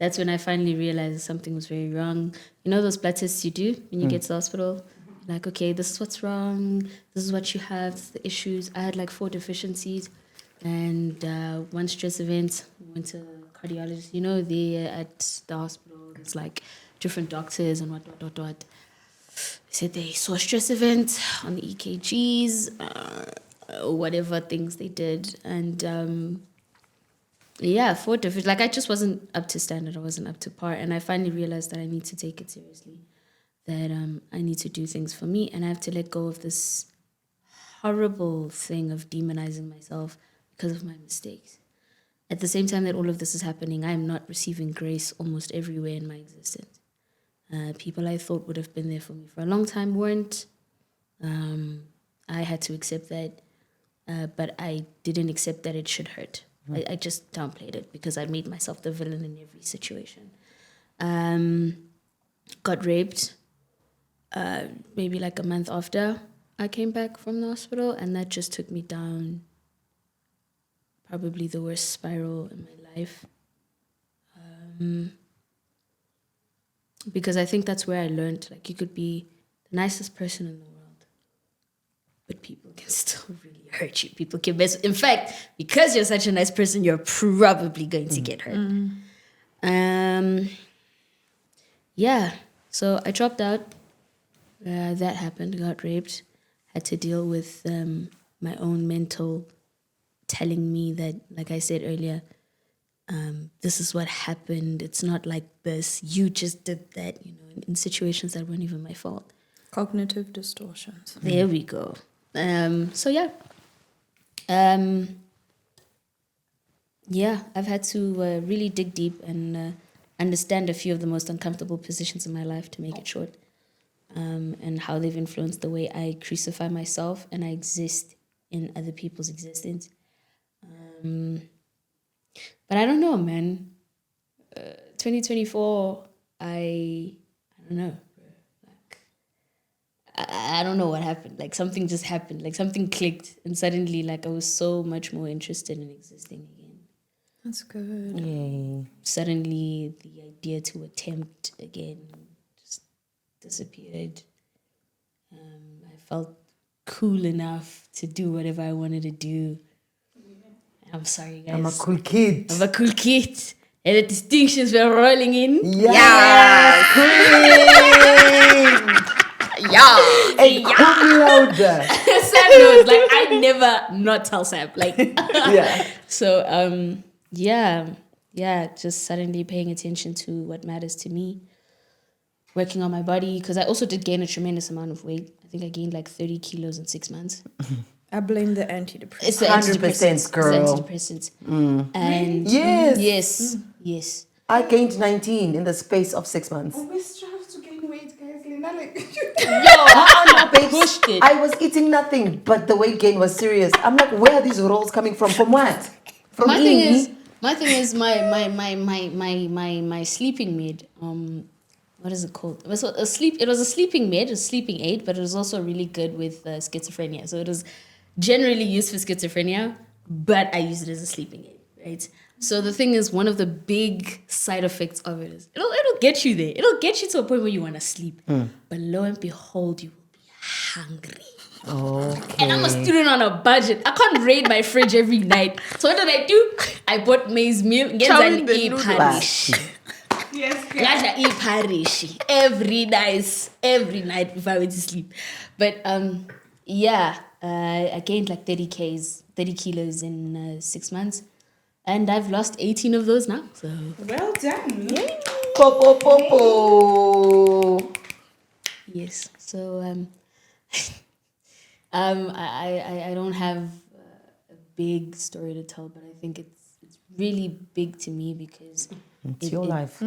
that's when I finally realized something was very wrong. You know those blood tests you do when you get to the hospital? Like, okay, this is what's wrong. This is what you have. This is the issues. I had like 4 deficiencies, and one stress event. Went to cardiologist. You know, they at the hospital, there's like different doctors and what. They said they saw a stress event on the EKGs, whatever things they did. And 4 different, like I just wasn't up to standard. I wasn't up to par. And I finally realized that I need to take it seriously, that I need to do things for me. And I have to let go of this horrible thing of demonizing myself because of my mistakes. At the same time that all of this is happening, I am not receiving grace almost everywhere in my existence. People I thought would have been there for me for a long time weren't. I had to accept that, but I didn't accept that it should hurt. I just downplayed it because I made myself the villain in every situation. Got raped maybe like a month after I came back from the hospital, and that just took me down probably the worst spiral in my life. Because I think that's where I learned, like, you could be the nicest person in the world, but people can still really hurt you. People can mess. In fact, because you're such a nice person, you're probably going to get hurt. Yeah, so I dropped out. That happened, got raped, had to deal with my own mental telling me that, like I said earlier, this is what happened. It's not like this. You just did that, you know, in situations that weren't even my fault. Cognitive distortions. There we go. So yeah. I've had to really dig deep and understand a few of the most uncomfortable positions in my life, to make it short, and how they've influenced the way I crucify myself and I exist in other people's existence. But I don't know, man. 2024, I don't know. Like, I don't know what happened. Like, something just happened. Like, something clicked, and suddenly, like, I was so much more interested in existing again. That's good. Yay. Suddenly, the idea to attempt again just disappeared. I felt cool enough to do whatever I wanted to do. I'm sorry, guys. I'm a cool kid. I'm a cool kid. And the distinctions were rolling in. Yeah. Queen. Yeah. And cum laude. Sam knows, like, I never not tell Sam. Like, Yeah. so, just suddenly paying attention to what matters to me. Working on my body, because I also did gain a tremendous amount of weight. I think I gained like 30 kilos in 6 months. I blame the antidepressants. It's the 100% antidepressants. girl. It's the antidepressants. And yes. I gained 19 in the space of 6 months. We strive to gain weight, guys. Lena, like, Babes, I was eating nothing, but the weight gain was serious. I'm like, where are these rolls coming from? From what? From My thing eating? is my sleeping med. What is it called? It was a sleeping med, a sleeping aid, but it was also really good with schizophrenia. So it was generally used for schizophrenia, but I used it as a sleeping aid, right? So the thing is, one of the big side effects of it is it'll get you there. It'll get you to a point where you want to sleep, but lo and behold, you will be hungry. Okay. And I'm a student on a budget. I can't raid my fridge every night. So what did I do? I bought maize meal. Chowing the noodles. Parish. yes, Ganja eat parish every night before I went to sleep. But I gained like 30 kilos in 6 months, and I've lost 18 of those now. So well done. yes, so I don't have a big story to tell, but I think it's really big to me because It's your life.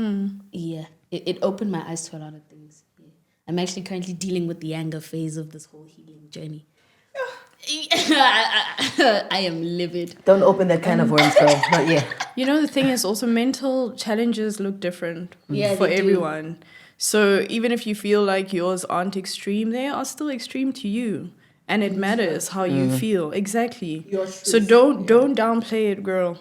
It opened my eyes to a lot of things. Yeah. I'm actually currently dealing with the anger phase of this whole healing journey. I am livid. Don't open that can of worms, girl. Not yet. You know, the thing is also mental challenges look different for they do. everyone. So even if you feel like yours aren't extreme, they are still extreme to you. And it matters how you feel. Exactly. So don't downplay it, girl.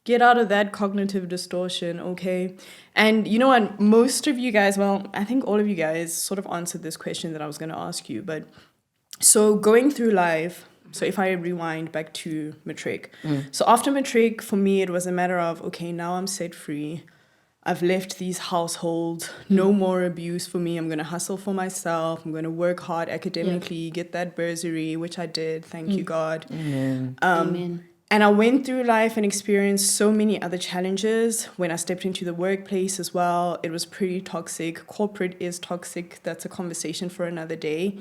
Get out of that cognitive distortion, okay? And you know what? Most of you guys, well, I think all of you guys sort of answered this question that I was going to ask you. But so going through life, so if I rewind back to matric. So after matric, for me, it was a matter of, okay, now I'm set free. I've left these households, no more abuse for me. I'm going to hustle for myself. I'm going to work hard academically, get that bursary, which I did. Thank you, God. Amen. And I went through life and experienced so many other challenges when I stepped into the workplace as well. It was pretty toxic. Corporate is toxic. That's a conversation for another day.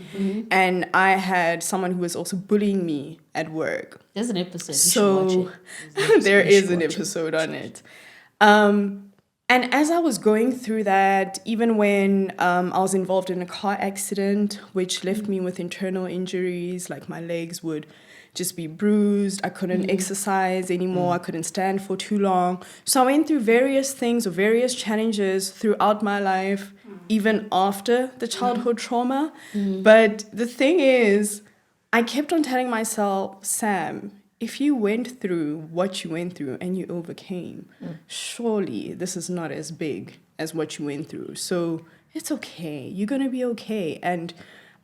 And I had someone who was also bullying me at work. There's an episode. You So should watch it. there You should is an watch it. episode on it. And as I was going through that, even when I was involved in a car accident, which left me with internal injuries, like my legs would just be bruised. I couldn't exercise anymore. I couldn't stand for too long. So I went through various things or various challenges throughout my life, even after the childhood trauma. But the thing is, I kept on telling myself, Sam, if you went through what you went through and you overcame, surely this is not as big as what you went through. So it's okay. You're going to be okay. And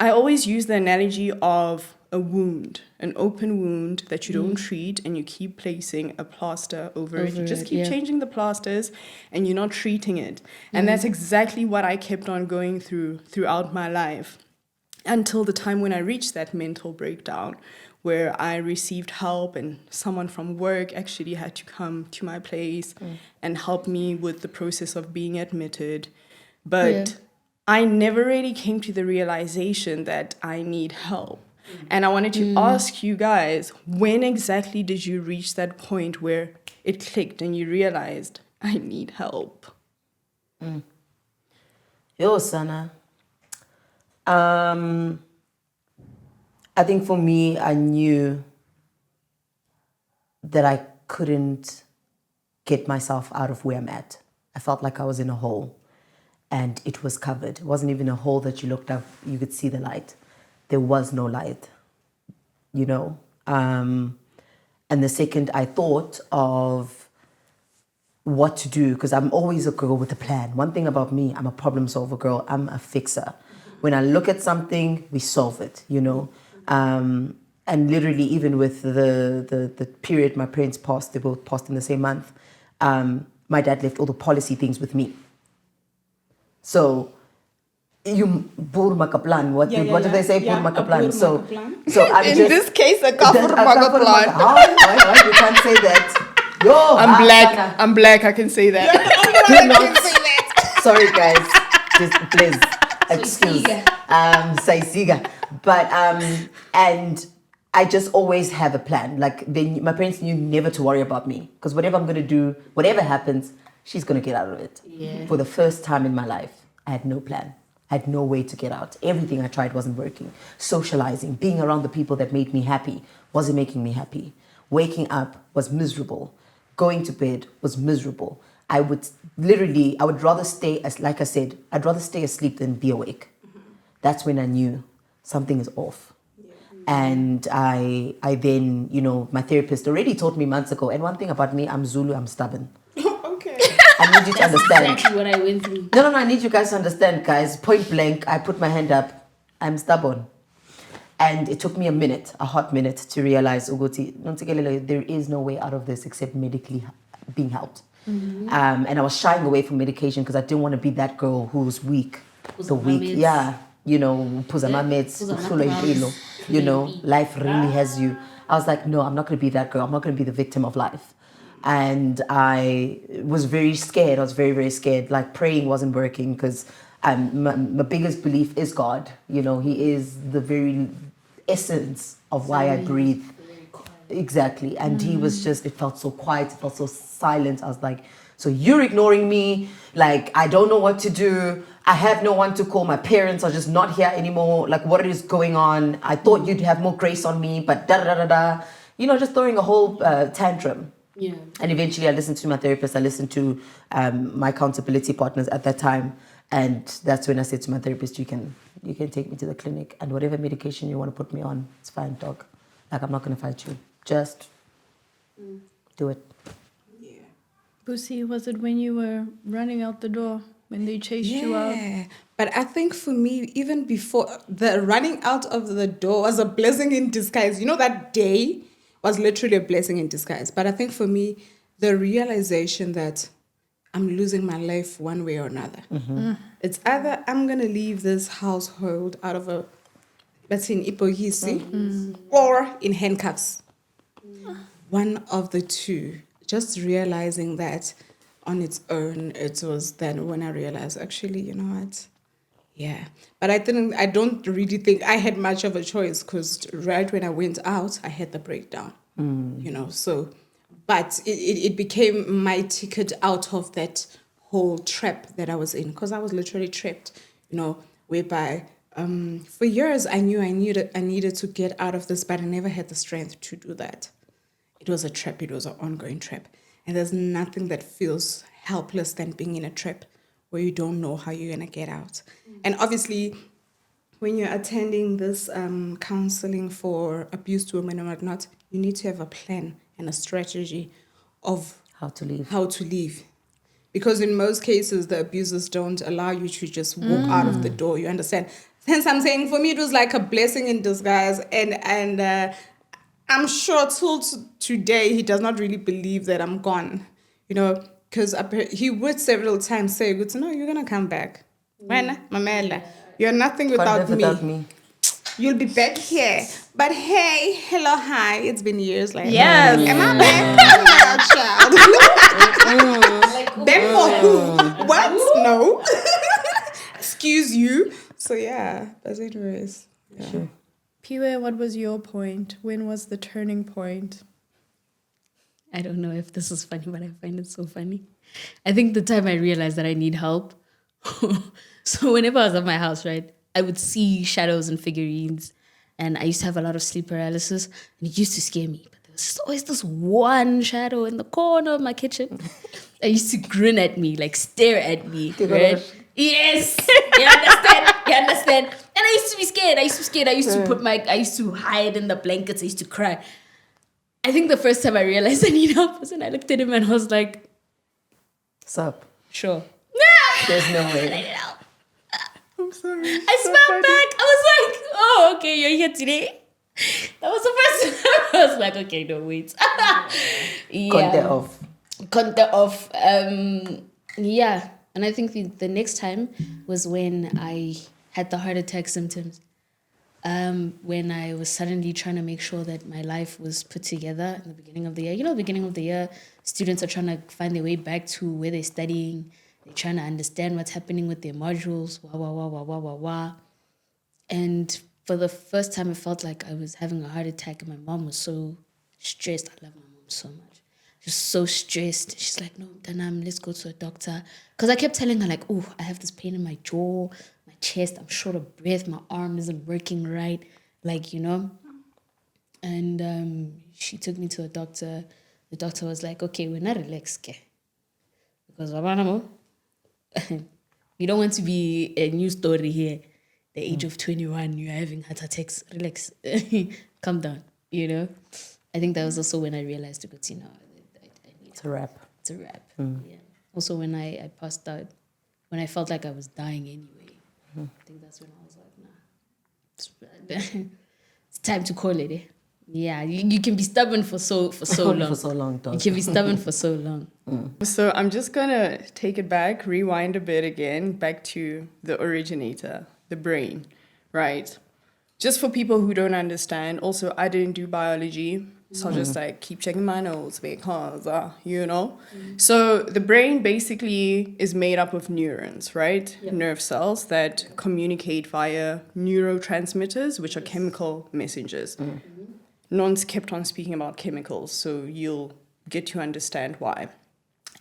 I always use the analogy of a wound, an open wound that you don't treat, and you keep placing a plaster over it. You just keep changing the plasters and you're not treating it. And that's exactly what I kept on going throughout my life until the time when I reached that mental breakdown, where I received help and someone from work actually had to come to my place and help me with the process of being admitted. But I never really came to the realization that I need help. And I wanted to ask you guys, when exactly did you reach that point where it clicked and you realized, I need help? Yo, Sana. I think for me, I knew that I couldn't get myself out of where I'm at. I felt like I was in a hole and it was covered. It wasn't even a hole that you looked up, you could see the light. There was no light, you know. And the second I thought of what to do, because I'm always a girl with a plan. One thing about me, I'm a problem solver girl. I'm a fixer. When I look at something, we solve it, you know. And literally, even with the period my parents passed, they both passed in the same month. My dad left all the policy things with me. So you boer makaplan. What do they say? Boer makaplan. So I'm In just this case, a cover plan. How? You can't say that. Yo, I'm black. I'm black. I can say that. Do not. Sorry, guys. Just please excuse. Say siga. But and I just always have a plan. Like my parents knew never to worry about me, because whatever I'm gonna do, whatever happens, she's gonna get out of it. Yeah. For the first time in my life, I had no plan. I had no way to get out. Everything I tried wasn't working. Socializing, being around the people that made me happy, wasn't making me happy. Waking up was miserable. Going to bed was miserable. I would rather stay, like I said, I'd rather stay asleep than be awake. That's when I knew something is off. And I then, you know, my therapist already told me months ago, and one thing about me, I'm Zulu, I'm stubborn. Okay. I need you to understand. Exactly what I went through. No, I need you guys to understand, guys. Point blank, I put my hand up. I'm stubborn. And it took me a hot minute, to realize, Uguti, Nontsikelelo, there is no way out of this except medically being helped. And I was shying away from medication because I didn't want to be that girl who's weak. Yeah, you know, you know, life really has you. I was like, no, I'm not going to be that girl. I'm not going to be the victim of life. And I was very scared. I was very, very scared. Like, praying wasn't working because my biggest belief is God. You know, He is the very essence of why I breathe. Exactly. And He was just, it felt so quiet. It felt so silent. I was like, so you're ignoring me. Like, I don't know what to do. I have no one to call. My parents are just not here anymore. Like, what is going on? I thought you'd have more grace on me, but da-da-da-da-da. You know, just throwing a whole tantrum. Yeah. And eventually I listened to my therapist. I listened to my accountability partners at that time. And that's when I said to my therapist, you can take me to the clinic, and whatever medication you want to put me on, it's fine, dog. Like, I'm not going to fight you. Just do it. Yeah. Busi, was it when you were running out the door, when they chased you out? Yeah. But I think for me, even before, the running out of the door was a blessing in disguise. You know, that day was literally a blessing in disguise. But I think for me, the realization that I'm losing my life one way or another. It's either I'm going to leave this household out of a, let's say, in ipogisi, or in handcuffs. One of the two. Just realizing that on its own, it was then when I realized, actually, you know what? Yeah. But I don't really think I had much of a choice, because right when I went out, I had the breakdown. You know, so, but it became my ticket out of that whole trap that I was in, because I was literally trapped, you know, whereby for years I knew I needed to get out of this, but I never had the strength to do that. It was a trap. It was an ongoing trap. And there's nothing that feels helpless than being in a trap where you don't know how you're going to get out. And obviously, when you're attending this counseling for abused women and whatnot, you need to have a plan and a strategy of How to leave. Because in most cases, the abusers don't allow you to just walk out of the door. You understand? Hence, I'm saying, for me, it was like a blessing in disguise. And I'm sure till today, he does not really believe that I'm gone. You know, because he would several times say, no, you're going to come back. When, Mamela, you're nothing without me. You'll be back here. But hey, hello, hi. It's been years. Like, Yes. Am I back? Child. Back for who? What? No. Excuse you. So yeah, that's anyways. Yeah. Sure. Aphiwe, what was your point? When was the turning point? I don't know if this is funny, but I find it so funny. I think the time I realized that I need help. So whenever I was at my house, right, I would see shadows and figurines, and I used to have a lot of sleep paralysis, and it used to scare me. But there was just always this one shadow in the corner of my kitchen. I used to grin at me, like stare at me, right? Yes, you understand? You understand? And I used to be scared. I used to hide in the blankets. I used to cry. I think the first time I realized I need help was when I looked at him and I was like, Sup? Sure. There's no way. I'm sorry. I smelled back. I was like, oh, okay, you're here today. That was the first time. I was like, okay, no, wait. Conte off. Yeah. And I think the next time was when I had the heart attack symptoms. When I was suddenly trying to make sure that my life was put together in the beginning of the year. You know, beginning of the year, students are trying to find their way back to where they're studying. They're trying to understand what's happening with their modules. And for the first time, it felt like I was having a heart attack, and my mom was so stressed. I love my mom so much. Just so stressed. She's like, no, Danam, let's go to a doctor. Because I kept telling her, like, oh, I have this pain in my jaw, my chest, I'm short of breath, my arm isn't working right, like, you know. And she took me to a doctor. The doctor was like, okay, we're not relaxed, okay? Because you don't want to be a news story here. The age of 21, you're having heart attacks. Relax. Calm down, you know. I think that was also when I realized, I need It's a wrap. It's a wrap. Yeah. Also, when I passed out, when I felt like I was dying anyway, I think that's when I was like, nah, it's time to call it. Eh? Yeah, you can be stubborn for so long. For so long, you can be stubborn for so long. So I'm just gonna take it back, rewind a bit again, back to the originator, the brain, right? Just for people who don't understand, also I didn't do biology, so I'll just like keep checking my notes because, you know. So the brain basically is made up of neurons, right? Yep. Nerve cells that communicate via neurotransmitters, which are chemical messengers. Nons kept on speaking about chemicals, so you'll get to understand why.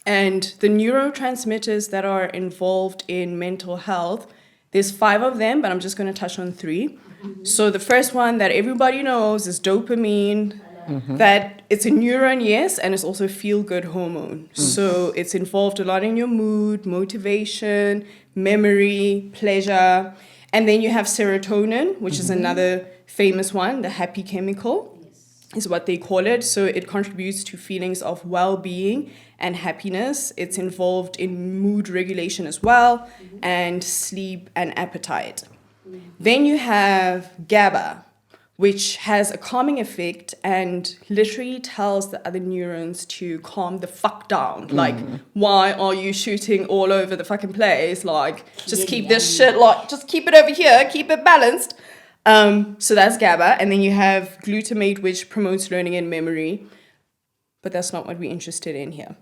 And the neurotransmitters that are involved in mental health, there's 5 of them, but I'm just going to touch on 3. So the first one that everybody knows is dopamine. That it's a neuron, yes, and it's also a feel-good hormone. So it's involved a lot in your mood, motivation, memory, pleasure. And then you have serotonin, which is another famous one, the happy chemical. Is what they call it. So it contributes to feelings of well-being and happiness. It's involved in mood regulation as well, and sleep and appetite. Then you have GABA, which has a calming effect and literally tells the other neurons to calm the fuck down. Like, why are you shooting all over the fucking place? Like, just keep this shit, like, just keep it over here, keep it balanced. So that's GABA, and then you have glutamate, which promotes learning and memory, but that's not what we're interested in here.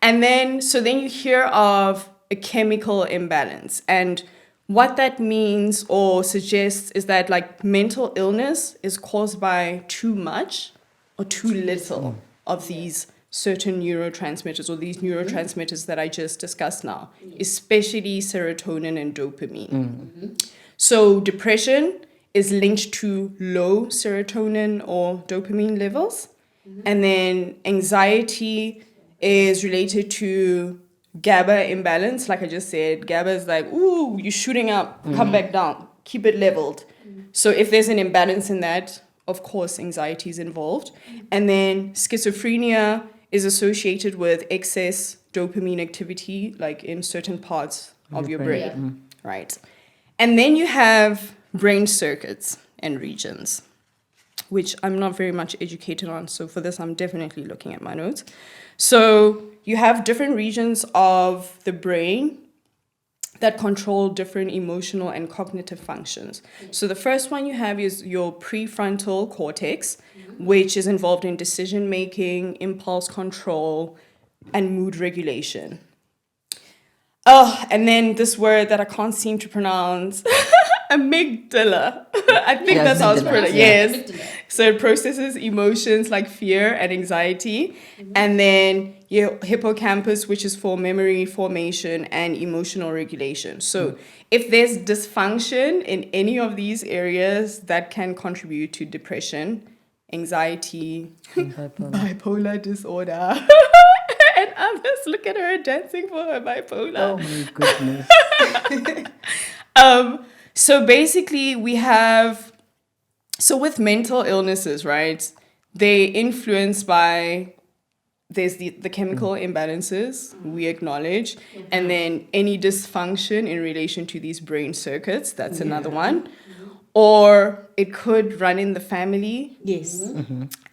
And then you hear of a chemical imbalance, and what that means or suggests is that like mental illness is caused by too much or too little of these certain neurotransmitters or these neurotransmitters that I just discussed now, especially serotonin and dopamine. So depression is linked to low serotonin or dopamine levels. And then anxiety is related to GABA imbalance. Like I just said, GABA is like, ooh, you're shooting up, come back down, keep it leveled. So if there's an imbalance in that, of course, anxiety is involved. And then schizophrenia is associated with excess dopamine activity, like in certain parts of your brain, right? And then you have brain circuits and regions, which I'm not very much educated on. So for this, I'm definitely looking at my notes. So you have different regions of the brain that control different emotional and cognitive functions. So the first one you have is your prefrontal cortex, which is involved in decision making, impulse control, and mood regulation. Oh, and then this word that I can't seem to pronounce, amygdala. I think that's how it's pronounced. Yes. Amygdala. So it processes emotions like fear and anxiety. And then your hippocampus, which is for memory formation and emotional regulation. So if there's dysfunction in any of these areas, that can contribute to depression, anxiety, bipolar disorder. And others, look at her dancing for her bipolar. Oh my goodness. So basically we have, so with mental illnesses, right, they're influenced by there's the chemical imbalances we acknowledge, and then any dysfunction in relation to these brain circuits, that's another one. Or it could run in the family. Yes.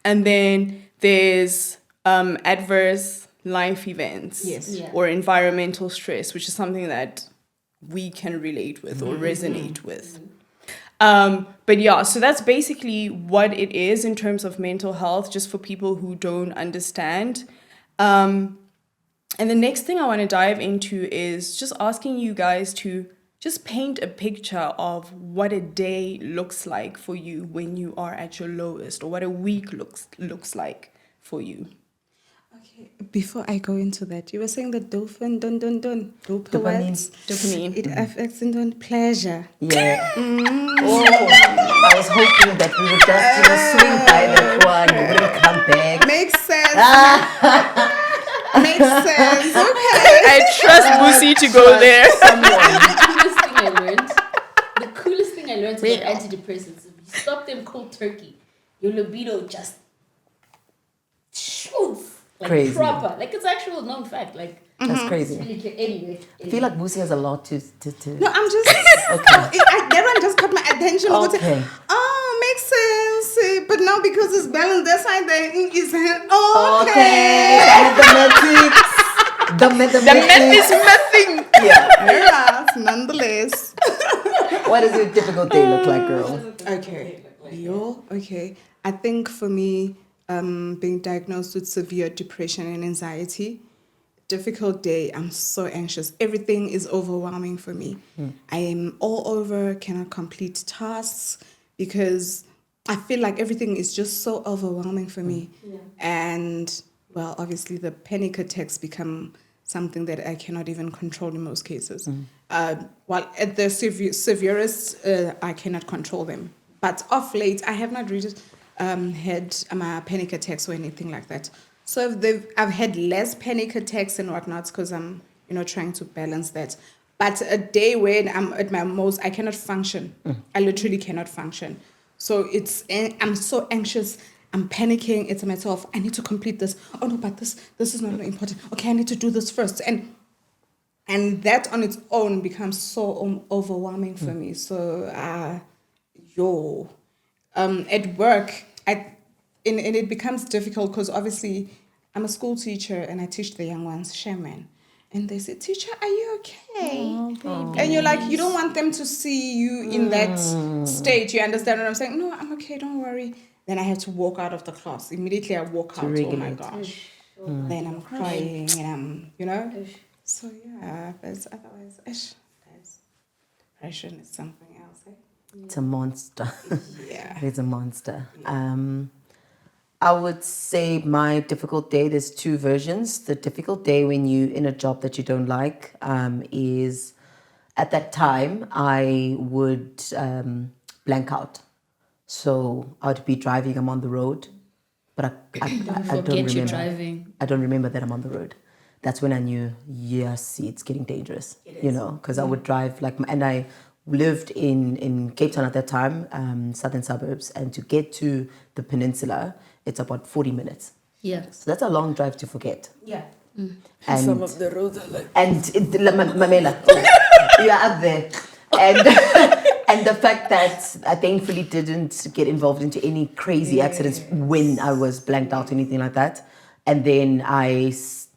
And then there's adverse life events, Yes. Yeah. or environmental stress, which is something that we can relate with or resonate with. But yeah, so that's basically what it is in terms of mental health, just for people who don't understand. And the next thing I want to dive into is just asking you guys to just paint a picture of what a day looks like for you when you are at your lowest, or what a week looks like for you. Okay, before I go into that, you were saying that dopamine, Dopamine. it affects pleasure. Yeah. I was hoping that we would just swing by that one. We wouldn't come back. Makes sense. Makes sense. Okay. I trust Busi to go there. The coolest thing I learned about antidepressants, if you stop them cold turkey, your libido just shoots. Like Crazy. proper. Like it's actual known fact. Like That's crazy. anyway. I feel like Busi has a lot to. No, I'm just. That one just caught my attention. Okay. Makes sense. But now because it's balanced, that's why the ink is okay. The The myth is nothing. Yeah. Yes, nonetheless. What does your typical day look like, girl? Okay. Okay. I think for me, being diagnosed with severe depression and anxiety, difficult day. I'm so anxious. Everything is overwhelming for me. I am all over, cannot complete tasks because I feel like everything is just so overwhelming for me. And well, obviously the panic attacks become something that I cannot even control in most cases. While at the severest, I cannot control them. But of late, I have not really had my panic attacks or anything like that. So I've had less panic attacks and whatnot because I'm, trying to balance that. But a day when I'm at my most, I cannot function. I literally cannot function. So I'm so anxious. I'm panicking. It's a matter of, I need to complete this. Oh no, but this is not important. Okay, I need to do this first. And that on its own becomes so overwhelming for me. So, at work, and it becomes difficult because obviously I'm a school teacher and I teach the young ones, shaman. And they say, teacher, are you okay? And you're like, you don't want them to see you in that state. You understand what I'm saying? No, I'm okay, don't worry. Then I have to walk out of the class. Immediately I walk out, oh my gosh. Then I'm crying and I'm, So yeah, but otherwise, depression is something else. It's a monster. Yeah. It's a monster. I would say my difficult day, there's two versions. The difficult day when you're in a job that you don't like is, at that time, I would blank out. So I would be driving, I'm on the road, but I don't Forget you're remember. driving. I don't remember that I'm on the road. That's when I knew, yes, it's getting dangerous, because I would drive and I lived in Cape Town at that time, southern suburbs, and to get to the peninsula, it's about 40 minutes. Yeah. So that's a long drive to forget. Yeah. And Some of the roads are like... Mamela, you're up there. And the fact that I thankfully didn't get involved into any crazy accidents when I was blanked out or anything like that. And then I,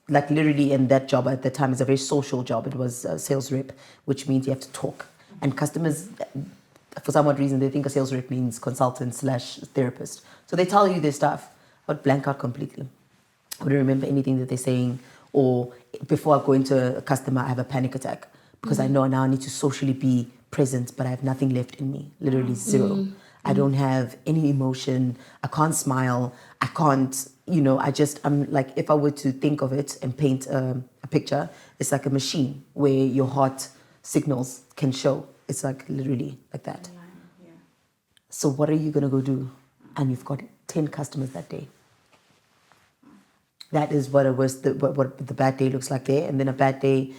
literally in that job at the time, it's a very social job. It was a sales rep, which means you have to talk. And customers, for some odd reason, they think a sales rep means consultant/therapist. So they tell you their stuff. I would blank out completely. I wouldn't remember anything that they're saying. Or before I go into a customer, I have a panic attack. Because I know now I need to socially be present, but I have nothing left in me. Literally zero. I don't have any emotion. I can't smile. I can't, I'm like, if I were to think of it and paint a picture, it's like a machine where your heart signals can show. It's like literally like that. So what are you going to go do? And you've got 10 customers that day. That is what it was, what the bad day looks like there. And then a bad day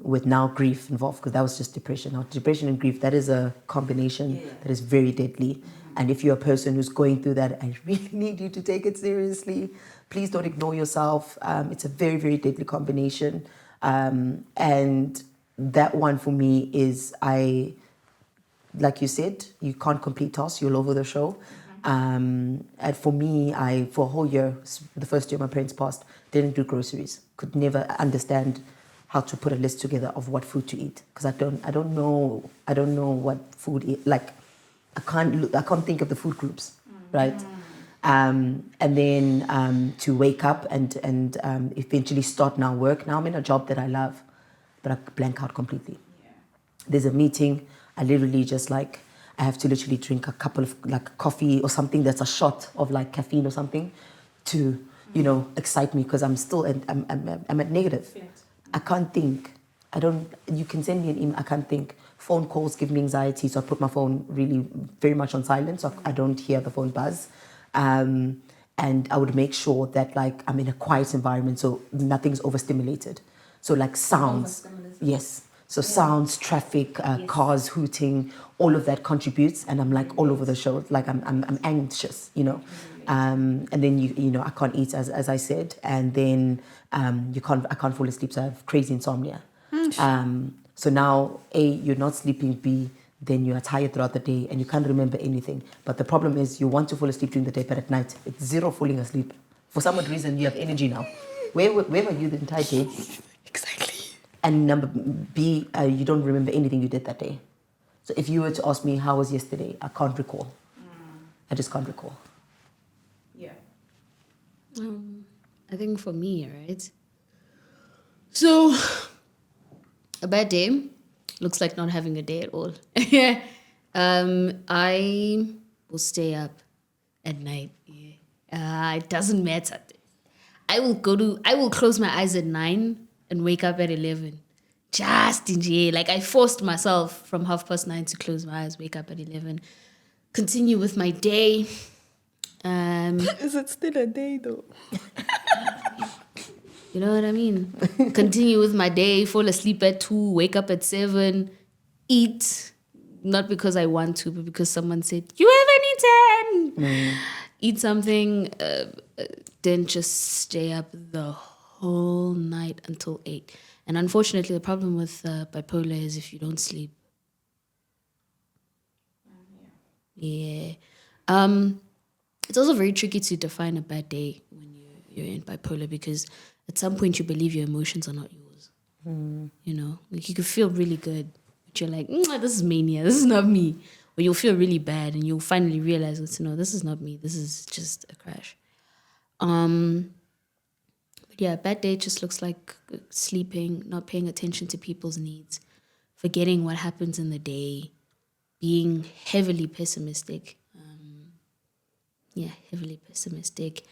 with now grief involved, because that was just depression. Now, depression and grief, that is a combination that is very deadly. And if you're a person who's going through that, I really need you to take it seriously. Please don't ignore yourself. It's a very, very deadly combination. And that one for me is, like you said, you can't complete tasks, you're all over the show. And for me, for a whole year, the first year my parents passed, didn't do groceries. Could never understand how to put a list together of what food to eat, because I don't know what food is. Like, I can't think of the food groups, right? And then to wake up and eventually start now work. Now I'm in a job that I love, but I blank out completely. There's a meeting, I literally just like, I have to literally drink a couple of like coffee or something that's a shot of like caffeine or something to, excite me, because I'm still, I'm at negative. I can't think. You can send me an email, I can't think. Phone calls give me anxiety, so I put my phone really very much on silent, so I don't hear the phone buzz. And I would make sure that like I'm in a quiet environment, so nothing's overstimulated. So like sounds, yes. So sounds, traffic, cars hooting, all of that contributes, and I'm like all over the show. Like I'm anxious, and then I can't eat as I said, and then I can't fall asleep, so I have crazy insomnia. So now A, you're not sleeping, B, then you are tired throughout the day and you can't remember anything. But the problem is you want to fall asleep during the day, but at night it's zero falling asleep. For some odd reason you have energy now. Where were you the entire day? Exactly. And number B, you don't remember anything you did that day. So if you were to ask me how was yesterday, I can't recall. I just can't recall. Yeah. I think for me, right? So, a bad day looks like not having a day at all. I will stay up at night. Yeah. It doesn't matter. I will close my eyes at 9 and wake up at 11. Just in jail. Like, I forced myself from 9:30 to close my eyes, wake up at 11, continue with my day. Is it still a day though? You know what I mean? Continue with my day, fall asleep at 2, wake up at 7, eat, not because I want to, but because someone said, you haven't eaten. Eat something, then just stay up the whole night until 8. And unfortunately, the problem with bipolar is if you don't sleep. Yeah. It's also very tricky to define a bad day when you're in bipolar, because at some point you believe your emotions are not yours. Like you could feel really good, but you're like, this is mania, this is not me. Or you'll feel really bad and you'll finally realize, no, this is not me, this is just a crash. But yeah, a bad day just looks like sleeping, not paying attention to people's needs, forgetting what happens in the day, being heavily pessimistic. Heavily pessimistic.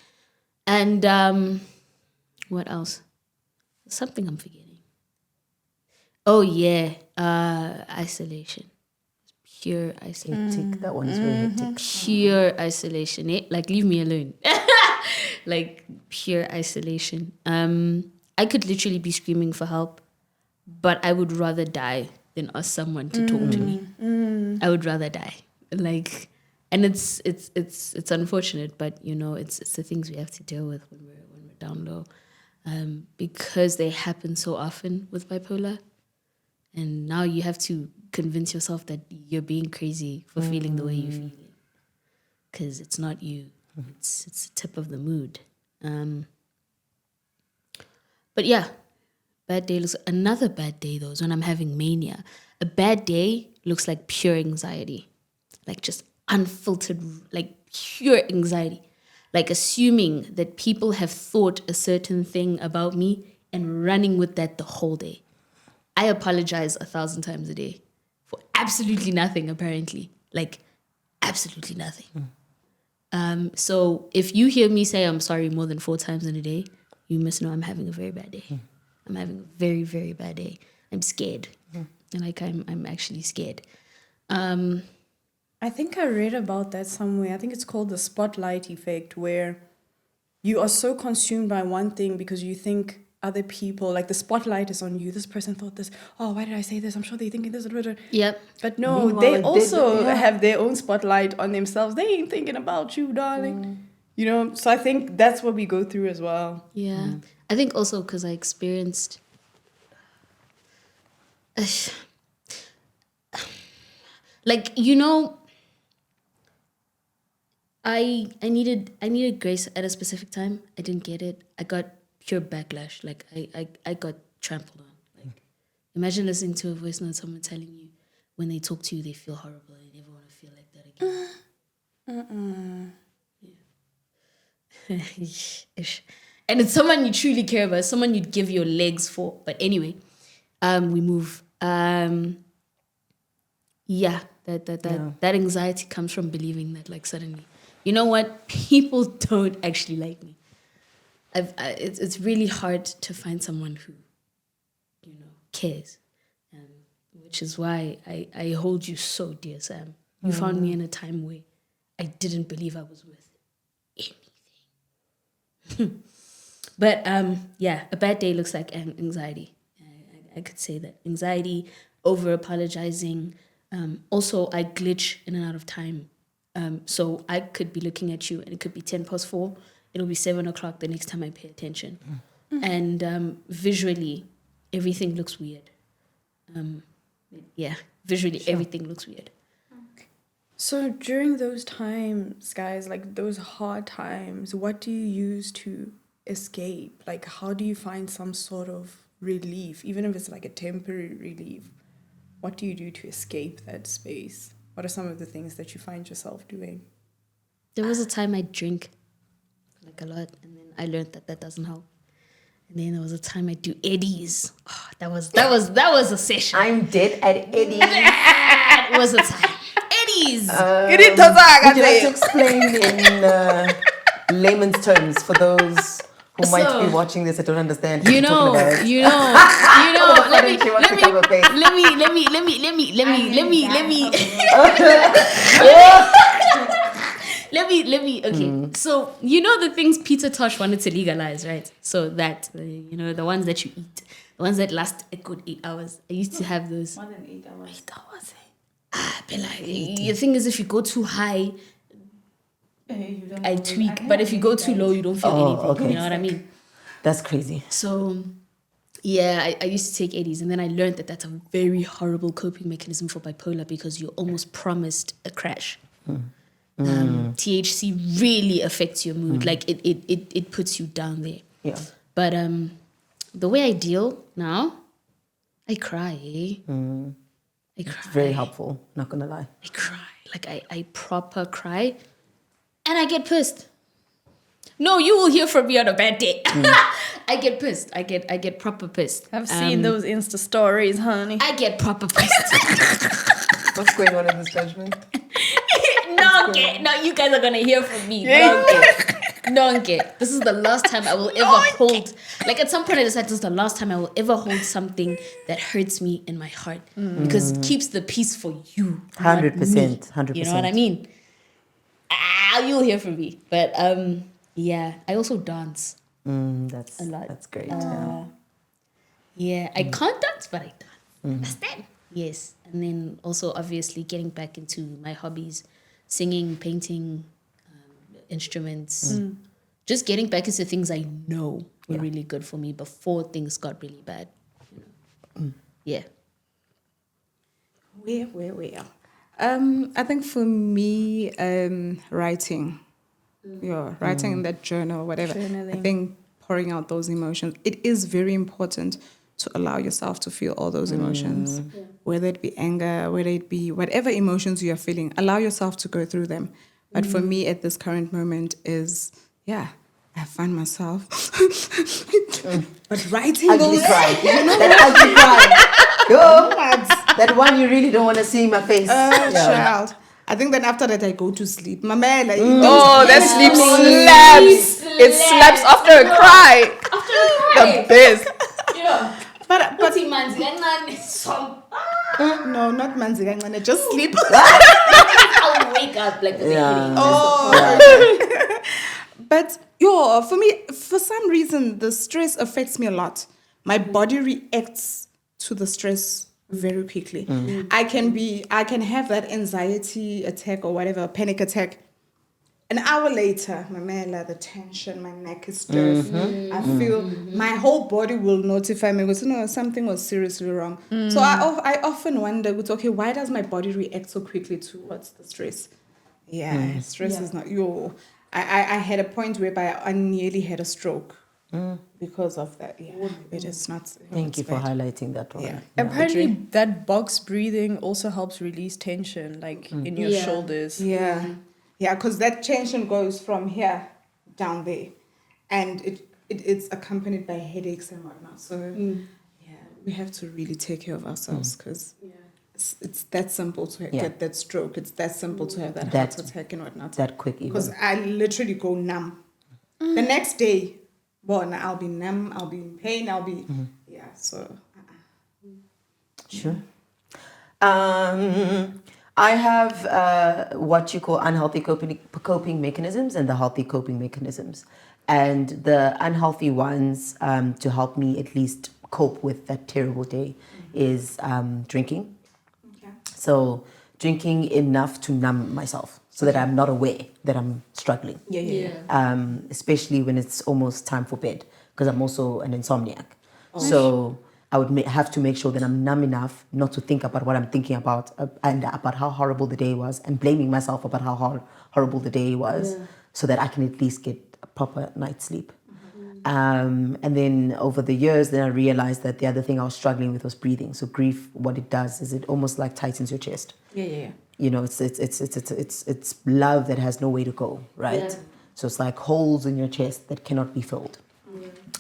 And what else? Something I'm forgetting. Oh, yeah. Isolation. Pure isolation. Hectic. That one is very hectic. Pure isolation. Like, leave me alone. Like, pure isolation. I could literally be screaming for help, but I would rather die than ask someone to talk to me. I would rather die. Like... And it's unfortunate, but it's the things we have to deal with when we're down low, because they happen so often with bipolar, and now you have to convince yourself that you're being crazy for feeling the way you feel, because it's not you, it's the tip of the mood. But yeah, bad day looks. Another bad day though is when I'm having mania. A bad day looks like pure anxiety, like just unfiltered, like pure anxiety, like assuming that people have thought a certain thing about me and running with that the whole day. I apologize 1,000 times a day for absolutely nothing, apparently, like absolutely nothing. So if you hear me say I'm sorry more than 4 times in a day, you must know I'm having a very bad day. I'm having a very, very bad day. I'm scared. And like I'm actually scared. I think I read about that somewhere. I think it's called the spotlight effect, where you are so consumed by one thing because you think other people, like the spotlight is on you. This person thought this. Oh, why did I say this? I'm sure they're thinking this. Yep. But no, Meanwhile, they it also did- yeah. have their own spotlight on themselves. They ain't thinking about you, darling. You know, so I think that's what we go through as well. Yeah. I think also because I experienced like, you know, I needed grace at a specific time. I didn't get it. I got pure backlash. Like I got trampled on. Like, imagine listening to a voice note, someone telling you when they talk to you they feel horrible and you never want to feel like that again. Ish. And it's someone you truly care about, someone you'd give your legs for. But anyway, we move. That anxiety comes from believing that, like, suddenly, you know what, people don't actually like me. It's really hard to find someone who, you know, cares, which is why I hold you so dear, Sam. You found me in a time where I didn't believe I was worth anything. But a bad day looks like anxiety. I could say that. Anxiety, over apologizing. Also, I glitch in and out of time. So I could be looking at you and it could be 4:10. It'll be 7:00 the next time I pay attention. And visually, everything looks weird. Visually, everything looks weird. So during those times, guys, like those hard times, what do you use to escape? Like, how do you find some sort of relief, even if it's like a temporary relief? What do you do to escape that space? What are some of the things that you find yourself doing? There was a time I drink like a lot, and then I learned that doesn't help. And then there was a time I do eddies. Oh, that was a session. I'm dead at Eddie. That was a time. Eddies. Would you like to explain in layman's terms for those who might be watching this and don't understand what You you're know. talking about? Let me. Okay. So you know the things Peter Tosh wanted to legalize, right? So that the ones that you eat, the ones that last a good 8 hours. I used to have those. More than 8 hours. 8 hours. The thing is, if you go too high, I tweak. But if you go too low, you don't feel anything. okay. You know what I mean? That's crazy. So, yeah, I used to take eddies, and then I learned that that's a very horrible coping mechanism for bipolar because you're almost promised a crash. THC really affects your mood. Like it puts you down there. Yeah. But the way I deal now, I cry. I cry. It's very helpful, not gonna lie. I cry. Like I proper cry. And I get pissed. No, you will hear from me on a bad day. I get pissed. I get proper pissed. I've seen those Insta stories, honey. I get proper pissed. What's going on in this judgment? No, you guys are gonna hear from me. Don't get. This is the last time I will ever hold. Like at some point, I decided this is the last time I will ever hold something that hurts me in my heart because it keeps the peace for you. 100%. 100%. You know what I mean? You'll hear from me. But I also dance. That's a lot. That's great. Yeah, I can't dance, but I dance. Understand? Yes. And then also, obviously, getting back into my hobbies, singing, painting, instruments. Just getting back into things I know were really good for me before things got really bad. Yeah. Where? I think for me, writing. Writing in that journal, whatever. Journaling. I think pouring out those emotions. It is very important to allow yourself to feel all those emotions, whether it be anger, whether it be whatever emotions you are feeling. Allow yourself to go through them. But for me, at this current moment, I find myself. But writing Ugly those. cry. That ugly cry. That one you really don't want to see in my face. Child. I think then after that I go to sleep. Mama, like, That sleep slaps. It slaps after a cry. The best. but no, not manzigangane, just sleep. I'll wake up like the beginning. But for me, for some reason, the stress affects me a lot. My body reacts to the stress very quickly. I can have that anxiety attack or whatever, panic attack. An hour later, my man, the tension, my neck is stiff. I feel my whole body will notify me, goes, no, something was seriously wrong. So I often wonder, okay, why does my body react so quickly towards the stress? Yeah, stress is not I had a point whereby I nearly had a stroke because of that. Yeah, it is not. Thank you for highlighting that one. Yeah. Apparently, that box breathing also helps release tension, like in your shoulders. Yeah, because that tension goes from here down there, and it's accompanied by headaches and whatnot. So we have to really take care of ourselves because it's that simple to get that stroke. It's that simple to have that heart attack and whatnot. That quick, even. Because I literally go numb. The next day, I'll be numb. I'll be in pain. I'll be So. Sure. I have what you call unhealthy coping mechanisms and the healthy coping mechanisms. And the unhealthy ones, to help me at least cope with that terrible day, is drinking. Okay. So drinking enough to numb myself so that I'm not aware that I'm struggling. Especially when it's almost time for bed, because I'm also an insomniac. So I would have to make sure that I'm numb enough not to think about what I'm thinking about and about how horrible the day was and blaming myself about how horrible the day was so that I can at least get a proper night's sleep. And then over the years, then I realized that the other thing I was struggling with was breathing. So grief, what it does is it almost like tightens your chest. You know, it's love that has no way to go, right? Yeah. So it's like holes in your chest that cannot be filled.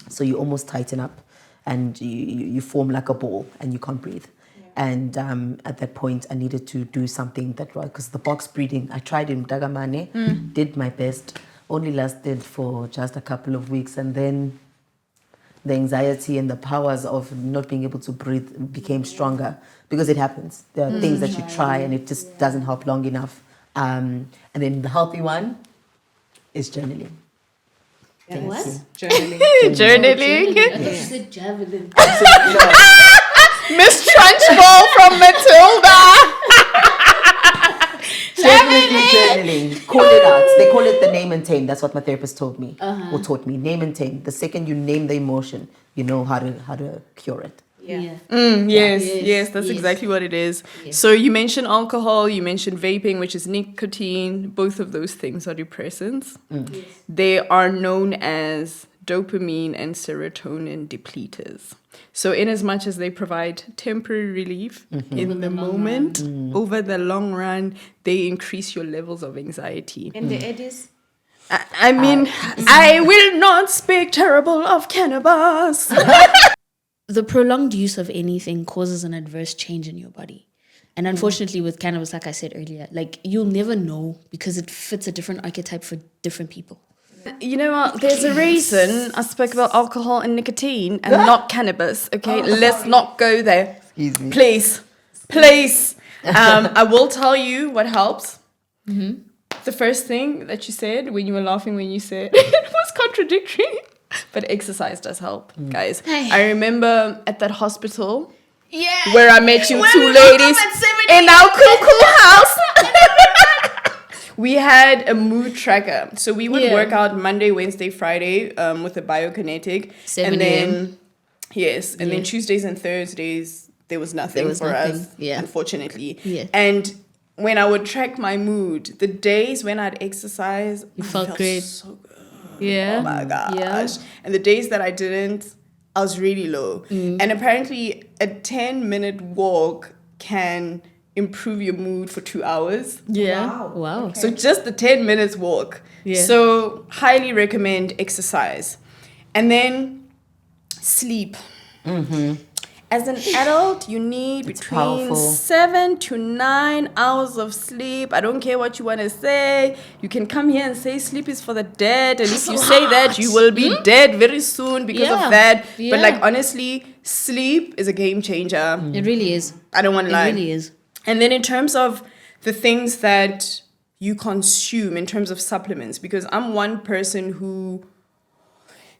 So you almost tighten up. And you form like a ball and you can't breathe. And at that point, I needed to do something that was, because the box breathing, I tried in Dagamane, did my best, only lasted for just a couple of weeks. And then the anxiety and the powers of not being able to breathe became stronger because it happens. There are things that you try and it just doesn't help long enough. And then the healthy one is journaling. What? Journaling. Journaling. Yes. The javelin. Miss Trunchbull from Matilda. Definitely journaling. Call it out. They call it the name and tame. That's what my therapist told me or taught me. Name and tame. The second you name the emotion, you know how to cure it. Yes, that's exactly what it is. Yes. So you mentioned alcohol, you mentioned vaping, which is nicotine. Both of those things are depressants. Yes. They are known as dopamine and serotonin depleters. So in as much as they provide temporary relief in the moment, over the long run, they increase your levels of anxiety. And the eddies? I mean, I will not speak terrible of cannabis. The prolonged use of anything causes an adverse change in your body. And unfortunately with cannabis, like I said earlier, like you'll never know because it fits a different archetype for different people. You know what? There's a reason I spoke about alcohol and nicotine and not cannabis, okay? Let's not go there. Excuse me. Please. I will tell you what helps. The first thing that you said when you were laughing when you said it was contradictory. But exercise does help, guys. I remember at that hospital where I met you two ladies in our cool house. We had a mood tracker. So we would work out Monday, Wednesday, Friday with a biokinetic. 7 a.m. And then Tuesdays and Thursdays, there was nothing us, unfortunately. Yeah. And when I would track my mood, the days when I'd exercise, I felt great. So good. Yeah. Oh my gosh. And the days that I didn't, I was really low. And apparently a 10-minute walk can improve your mood for 2 hours. Yeah. Wow. Okay. So just the 10 minutes walk. Yeah. So highly recommend exercise. And then sleep. As an adult, you need between 7 to 9 hours of sleep. I don't care what you want to say. You can come here and say sleep is for the dead. And if you say that, you will be dead very soon because of that. Yeah. But like, honestly, sleep is a game changer. It really is. I don't want to lie. It really is. And then in terms of the things that you consume in terms of supplements, because I'm one person who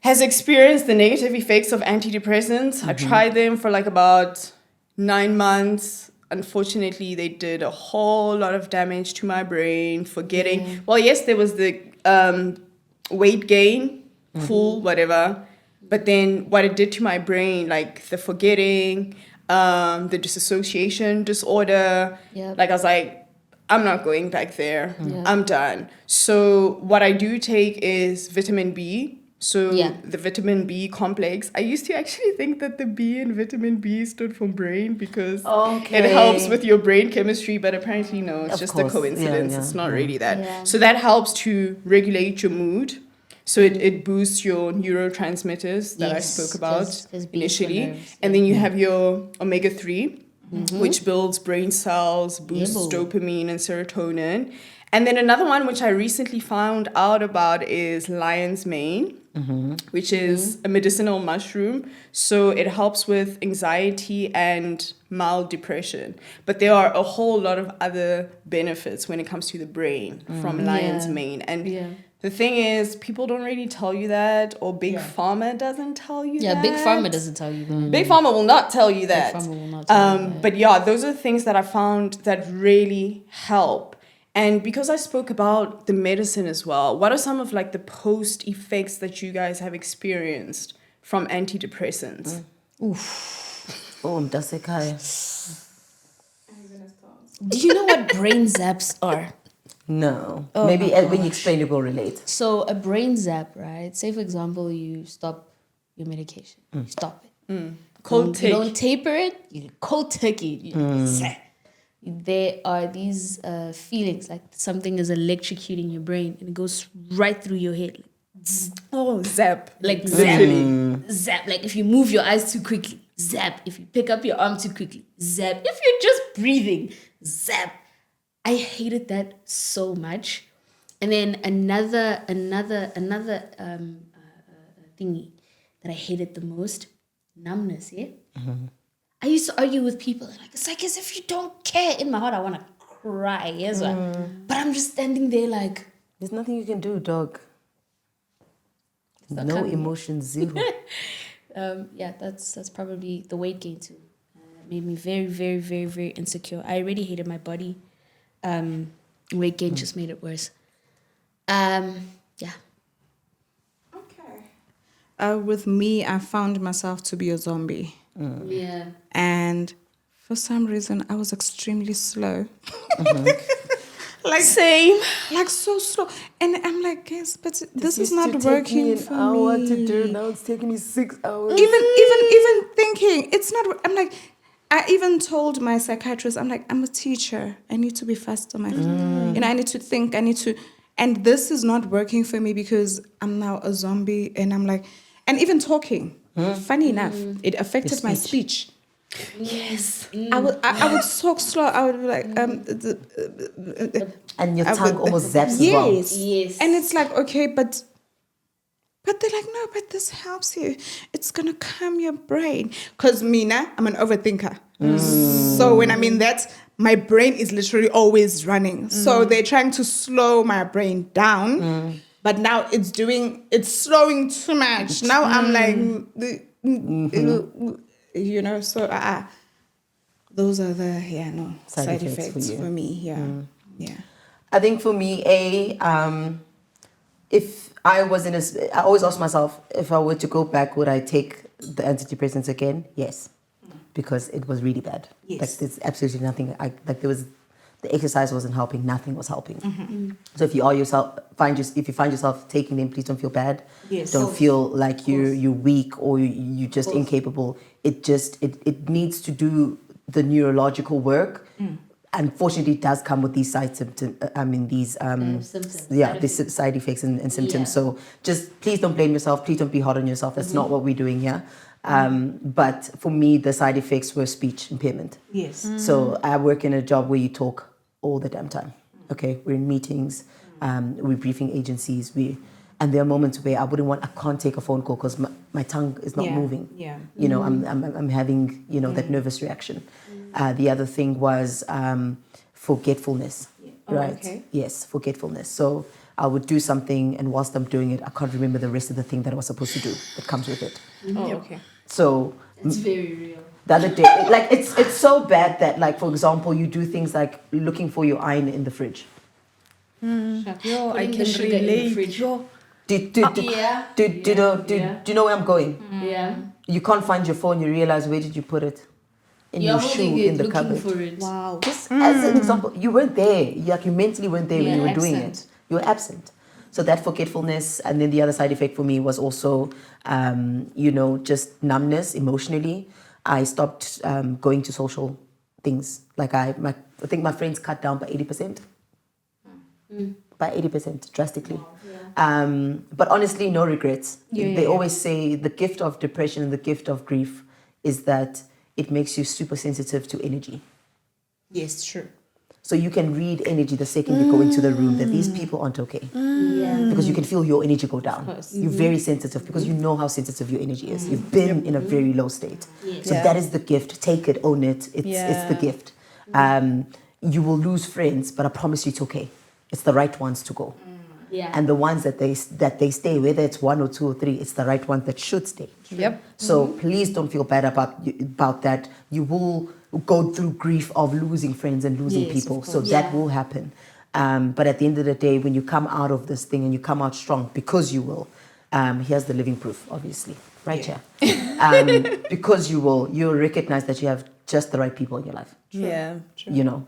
has experienced the negative effects of antidepressants. I tried them for like about 9 months. Unfortunately, they did a whole lot of damage to my brain, forgetting. Well, yes, there was the weight gain, cool, whatever. But then what it did to my brain, like the forgetting, the dissociation disorder, like I was like, I'm not going back there. I'm done. So what I do take is vitamin B. So the vitamin B complex, I used to actually think that the B in vitamin B stood for brain because it helps with your brain chemistry, but apparently no, it's just a coincidence. It's not really that. Yeah. So that helps to regulate your mood. So it boosts your neurotransmitters that I spoke about 'cause B is for initially. nerves, And then you have your omega-3, which builds brain cells, boosts dopamine and serotonin. And then another one which I recently found out about is lion's mane, which is a medicinal mushroom. So it helps with anxiety and mild depression. But there are a whole lot of other benefits when it comes to the brain from lion's mane. And the thing is, people don't really tell you that, or Big Pharma doesn't tell you that. Yeah, Big Pharma doesn't tell you that. Big Pharma will not tell you that. Big Pharma will not tell you that. But yeah, those are things that I found that really help. And because I spoke about the medicine as well, what are some of like the post effects that you guys have experienced from antidepressants? Oh, mtasekhaya. Do you know what brain zaps are? No. Maybe when you explain it will relate. So a brain zap, right? Say for example, you stop your medication. You stop it. Cold You don't taper it. You cold turkey. You zap. There are these feelings like something is electrocuting your brain and it goes right through your head. Oh, zap. Like zap. Zap. Like if you move your eyes too quickly, zap. If you pick up your arm too quickly, zap. If you're just breathing, zap. I hated that so much. And then another thingy that I hated the most, numbness, yeah? I used to argue with people, like, it's like as if you don't care. In my heart, I want to cry, yes, but I'm just standing there like... There's nothing you can do, dog. not No coming. emotion, zero. Yeah, that's probably the weight gain too. It made me very, very, very, very insecure. I already hated my body. Weight gain just made it worse. Yeah. Okay. With me, I found myself to be a zombie. Yeah. And for some reason, I was extremely slow. Like Same. Like so slow. And I'm like, guys, but this is Used not to take working me an for hour me. to do. Now it's taking me 6 hours. Even thinking, it's not, I'm like, I even told my psychiatrist, I'm like, I'm a teacher. I need to be fast on my feet. You know, I need to think, and this is not working for me because I'm now a zombie and I'm like, and even talking, funny enough, it affected my speech. Yes. I would talk slow. I would be like, And your tongue almost zaps as well. Yes. And it's like, okay, but they're like, no, but this helps you. It's gonna calm your brain. Cause Mina, I'm an overthinker. So when I'm in that, my brain is literally always running. So they're trying to slow my brain down. But now it's slowing too much. Now I'm like, you know, so those are the side effects for me. Yeah. I think for me, if I was I always ask myself, if I were to go back, would I take the antidepressants again? Yes, because it was really bad. Yes. Like there's absolutely nothing. The exercise wasn't helping. Nothing was helping. So if you find yourself taking them, please don't feel bad. Yes. Don't feel like you're weak or you're just incapable. It needs to do the neurological work. Unfortunately, it does come with these symptoms. Symptoms. Yeah, these side effects and symptoms. So just please don't blame yourself. Please don't be hard on yourself. That's not what we're doing here. But for me, the side effects were speech impairment. Yes. So I work in a job where you talk all the damn time. Okay, we're in meetings, we're briefing agencies, and there are moments where I can't take a phone call because my tongue is not moving. Yeah. You know, I'm having, that nervous reaction. The other thing was forgetfulness. right? okay. Yes, forgetfulness. So I would do something, and whilst I'm doing it, I can't remember the rest of the thing that I was supposed to do that comes with it. Oh, okay. So It's very real. the other day, like it's so bad that, like, for example, you do things like looking for your iron in the fridge. Yo, I Putting the can sugar in the relate. fridge. Yo, Do you know where I'm going? Yeah. You can't find your phone. You realize, where did you put it? In You're your holding shoe, it, in the looking cupboard. for it. Wow. Just as an example, you weren't there. You mentally weren't there when Yeah, you were doing absent. it. You were absent. So that forgetfulness, and then the other side effect for me was also, just numbness emotionally. I stopped going to social things. Like I think my friends cut down by 80%. By 80%, drastically. But honestly, no regrets. They always say the gift of depression and the gift of grief is that it makes you super sensitive to energy. Yes, true. So you can read energy the second you go into the room that these people aren't okay. Yeah. Because you can feel your energy go down. course. You're very sensitive because you know how sensitive your energy is. You've been in a very low state. So that is the gift. Take it, own it. It's the gift. You will lose friends, but I promise you it's okay. It's the right ones to go. Yeah. And the ones that they stay, whether it's 1 or 2 or 3, it's the right ones that should stay. Yep. So please don't feel bad about that. You will go through grief of losing friends and losing Yes, people. of So course. that will happen. But at the end of the day, when you come out of this thing and you come out strong, because you will, here's the living proof, obviously, right here. Because you'll recognize that you have just the right people in your life. Yeah.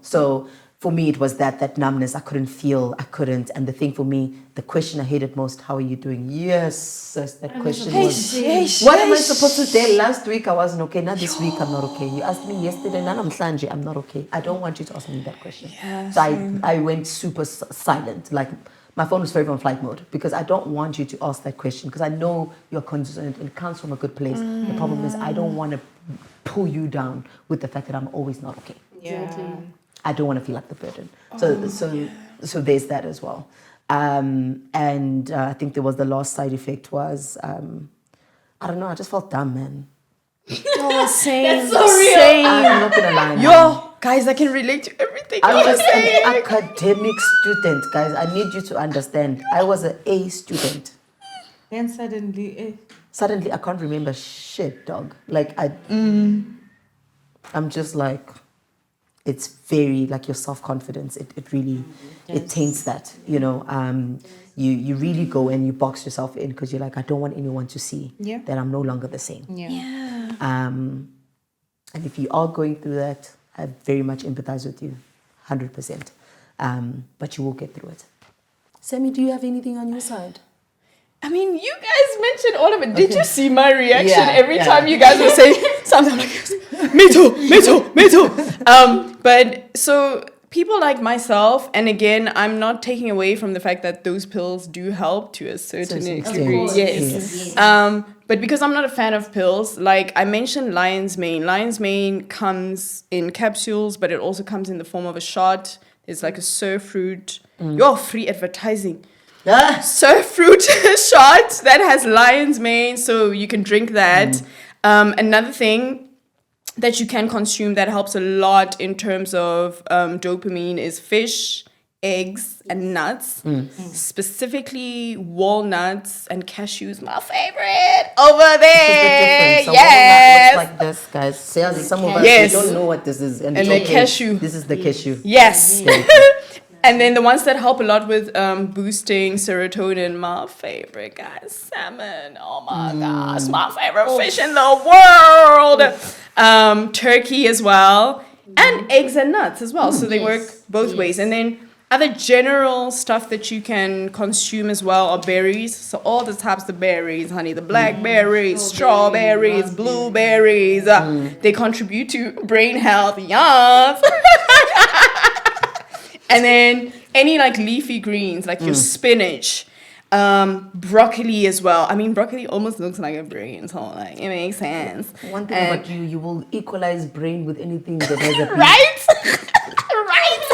So for me, it was that numbness. I couldn't feel, and the thing for me, the question I hated most, how are you doing? Yes, sis, that question was, what am I supposed to say? Last week I wasn't okay, now this week I'm not okay. You asked me yesterday, now I'm not okay. I don't want you to ask me that question. So I went super silent, like my phone was forever on flight mode, because I don't want you to ask that question, because I know you're concerned and it comes from a good place. The problem is I don't want to pull you down with the fact that I'm always not okay. Yeah. I don't want to feel like the burden. So there's that as well. And I think there was the last side effect was, I don't know, I just felt dumb, man. Oh, same. That's so real. Same. I'm not going to lie, man. Yo, guys, I can relate to everything I you're was saying. an academic student, guys. I need you to understand. I was an A student. Then suddenly, Suddenly, I can't remember shit, dog. Like, I'm just like, it's very, like, your self-confidence. It really, it taints that, You really go and you box yourself in because you're like, I don't want anyone to see that I'm no longer the same. yeah. And if you are going through that, I very much empathize with you, 100%. But you will get through it. Sammy, do you have anything on your side? I mean, you guys mentioned all of it. Did you see my reaction Yeah, every yeah. time you guys were saying something? I'm like, me too. But so people like myself, and again, I'm not taking away from the fact that those pills do help to a certain degree. Yes. But because I'm not a fan of pills, like I mentioned Lion's Mane. Lion's Mane comes in capsules, but it also comes in the form of a shot. There's like a surf fruit. Your free advertising. Surf fruit shot that has lion's mane, so you can drink that. Another thing that you can consume that helps a lot in terms of dopamine is fish, eggs, and nuts. Specifically walnuts and cashews, my favorite over there. So Yes. walnut looks like this, guys. Seriously, some of us Yes. we don't know what this is. And And it's the cashew. This is the cashew. Yes. And then the ones that help a lot with boosting serotonin, my favorite, guys, salmon. Oh my gosh, my favorite fish in the world. Turkey as well. And eggs and nuts as well. So they work both ways. And then other general stuff that you can consume as well are berries. So all the types of berries, honey. The blackberries, strawberries, blueberries. They contribute to brain health. Yes. And then any like leafy greens, like your spinach, broccoli as well. I mean, broccoli almost looks like a brain, so like it makes sense. One thing about you will equalize brain with anything that has a Right? Right?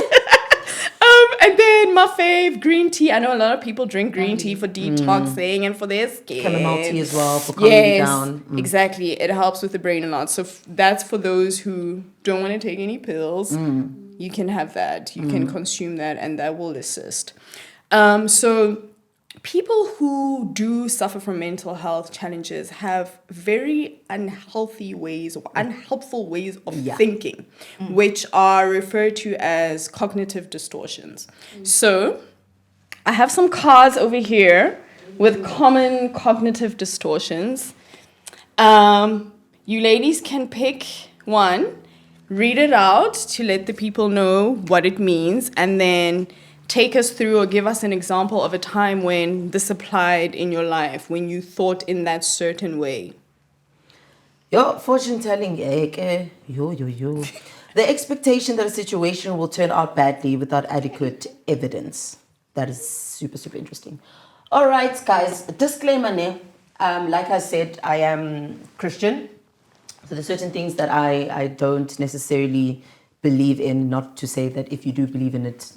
And then my fave, green tea. I know a lot of people drink green tea for detoxing and for their skin. chamomile tea as well for calming you down. Exactly. It helps with the brain a lot. So that's for those who don't want to take any pills. you can have that. You can consume that, and that will assist. So people who do suffer from mental health challenges have very unhealthy ways or unhelpful ways of thinking, which are referred to as cognitive distortions. So I have some cards over here with common cognitive distortions. You ladies can pick one, read it out to let the people know what it means, and then take us through or give us an example of a time when this applied in your life, when you thought in that certain way. Fortune telling, yo. The expectation that a situation will turn out badly without adequate evidence. That is super, super interesting. All right, guys, disclaimer ne. Like I said, I am Christian. So there's certain things that I don't necessarily believe in, not to say that if you do believe in it,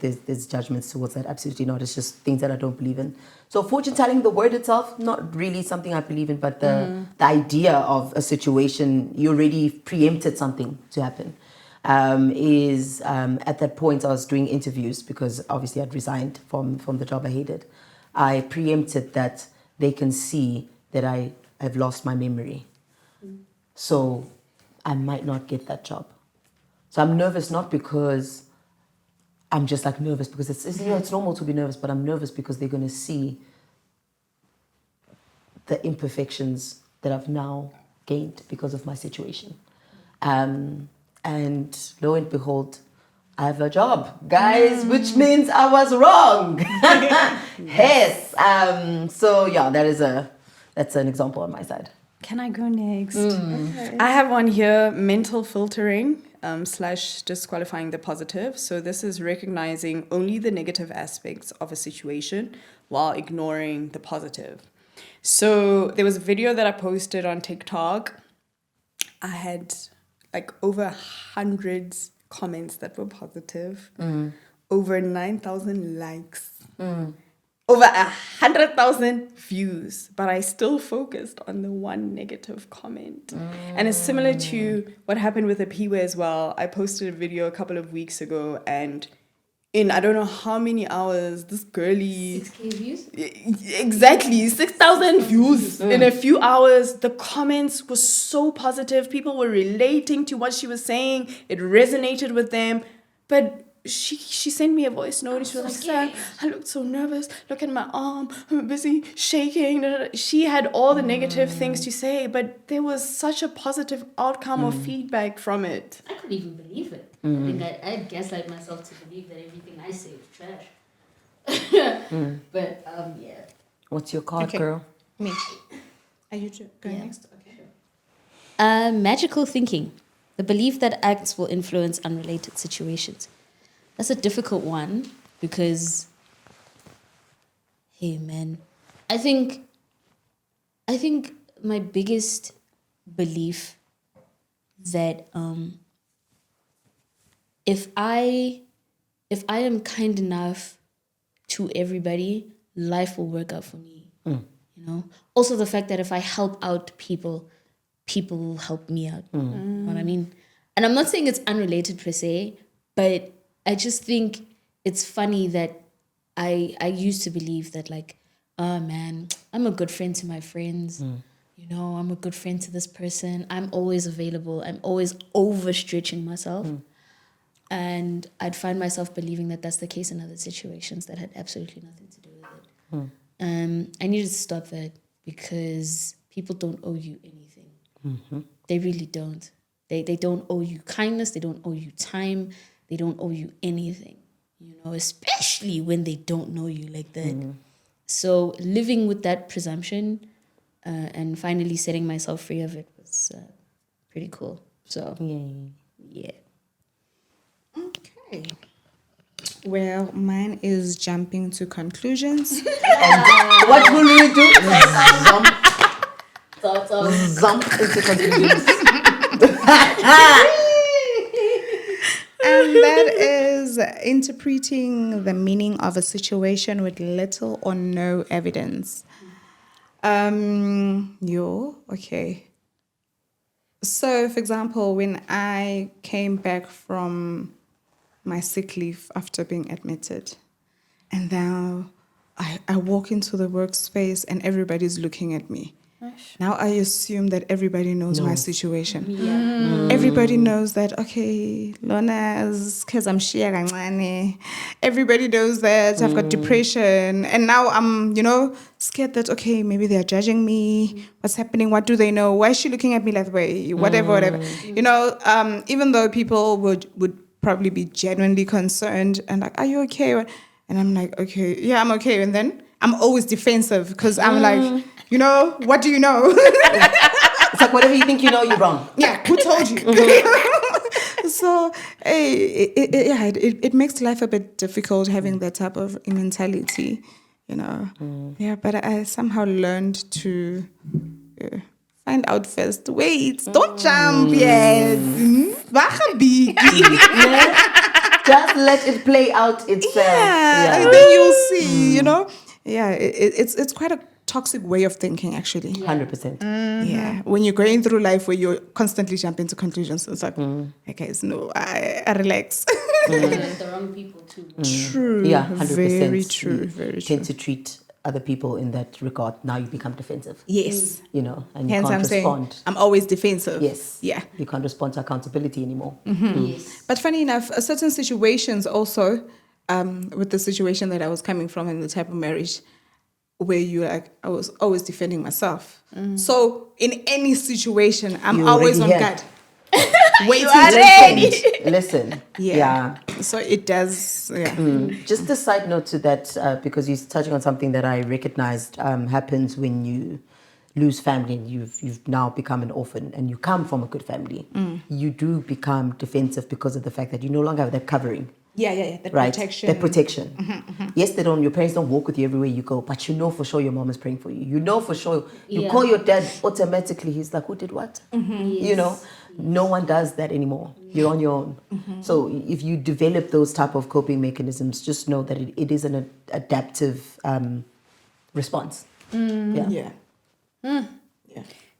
there's judgments towards that. Absolutely not. It's just things that I don't believe in. So fortune telling, the word itself, not really something I believe in, but the idea of a situation, you already preempted something to happen. At that point I was doing interviews because obviously I'd resigned from the job I hated. I preempted that they can see that I have lost my memory. So I might not get that job. So I'm nervous not because I'm just like nervous because it's normal to be nervous, but I'm nervous because they're going to see the imperfections that I've now gained because of my situation. And lo and behold, I have a job, guys, which means I was wrong. Yes. So yeah, that's an example on my side. Can I go next? Okay. I have one here, mental filtering / disqualifying the positive. So this is recognizing only the negative aspects of a situation while ignoring the positive. So there was a video that I posted on TikTok. I had like over 100 comments that were positive, over 9,000 likes, over 100,000 views, but I still focused on the one negative comment. And it's similar to what happened with Aphiwe as well. I posted a video a couple of weeks ago, and in I don't know how many hours, this girly... 6K views? Exactly, 6,000 views in a few hours. The comments were so positive. People were relating to what she was saying. It resonated with them. But she sent me a voice note and she was like, Sam, I looked so nervous. Look at my arm. I'm busy shaking. She had all the negative things to say, but there was such a positive outcome or feedback from it. I couldn't even believe it. I think I gaslight myself to believe that everything I say is trash. But yeah. What's your card, girl? Me. Are you going next? Okay. Magical thinking. The belief that acts will influence unrelated situations. That's a difficult one because, hey man, I think my biggest belief that if I am kind enough to everybody, life will work out for me. Also the fact that if I help out people will help me out. You know what I mean? And I'm not saying it's unrelated per se, but I just think it's funny that I used to believe that like, oh man, I'm a good friend to my friends. I'm a good friend to this person. I'm always available. I'm always overstretching myself. And I'd find myself believing that that's the case in other situations that had absolutely nothing to do with it. I needed to stop that because people don't owe you anything. They really don't. They don't owe you kindness. They don't owe you time. They don't owe you anything, especially when they don't know you like that. So living with that presumption and finally setting myself free of it was pretty cool. So, yeah. Okay. Well, mine is jumping to conclusions. And what will we do? Jump into conclusions. And that is interpreting the meaning of a situation with little or no evidence. Okay. So, for example, when I came back from my sick leave after being admitted. And now I walk into the workspace and everybody's looking at me. Now I assume that everybody knows my situation. Everybody knows that, okay, Lona's because I'm shia kancane. Everybody knows that I've got depression. And now I'm, scared that, okay, maybe they're judging me. What's happening? What do they know? Why is she looking at me that way? Whatever. Even though people would probably be genuinely concerned and like, are you okay? And I'm like, okay, yeah, I'm okay. And then I'm always defensive because I'm like, what do you know? It's like whatever you think you know, you're wrong. Yeah, who told you? So, it makes life a bit difficult having that type of mentality, Yeah, but I somehow learned to find out first. Wait, don't jump yet. Just let it play out itself. Yeah, and then you'll see, Yeah, it's quite a toxic way of thinking, actually. 100%. Yeah, when you're going through life where you're constantly jumping to conclusions, it's like, okay, no, I relax. The wrong people too. True. Yeah, 100%. Very true. You Very true. tend to treat other people in that regard. Now you become defensive. Yes. And you Hence, can't I'm respond. saying I'm always defensive. Yes. Yeah. You can't respond to accountability anymore. Yes. But funny enough, certain situations also, with the situation that I was coming from and the type of marriage where I was always defending myself. So in any situation, I'm You're always on already guard. Waiting. Listen. Yeah. So it does, Just a side note to that, because you're touching on something that I recognized happens when you lose family and you've now become an orphan and you come from a good family. You do become defensive because of the fact that you no longer have that covering. Yeah. That Right? protection. That protection. Yes, your parents don't walk with you everywhere you go, but you know for sure your mom is praying for you. You know for sure. You call your dad automatically. He's like, who did what? Yes. No one does that anymore. You're on your own. So if you develop those type of coping mechanisms, just know that it is an adaptive response. I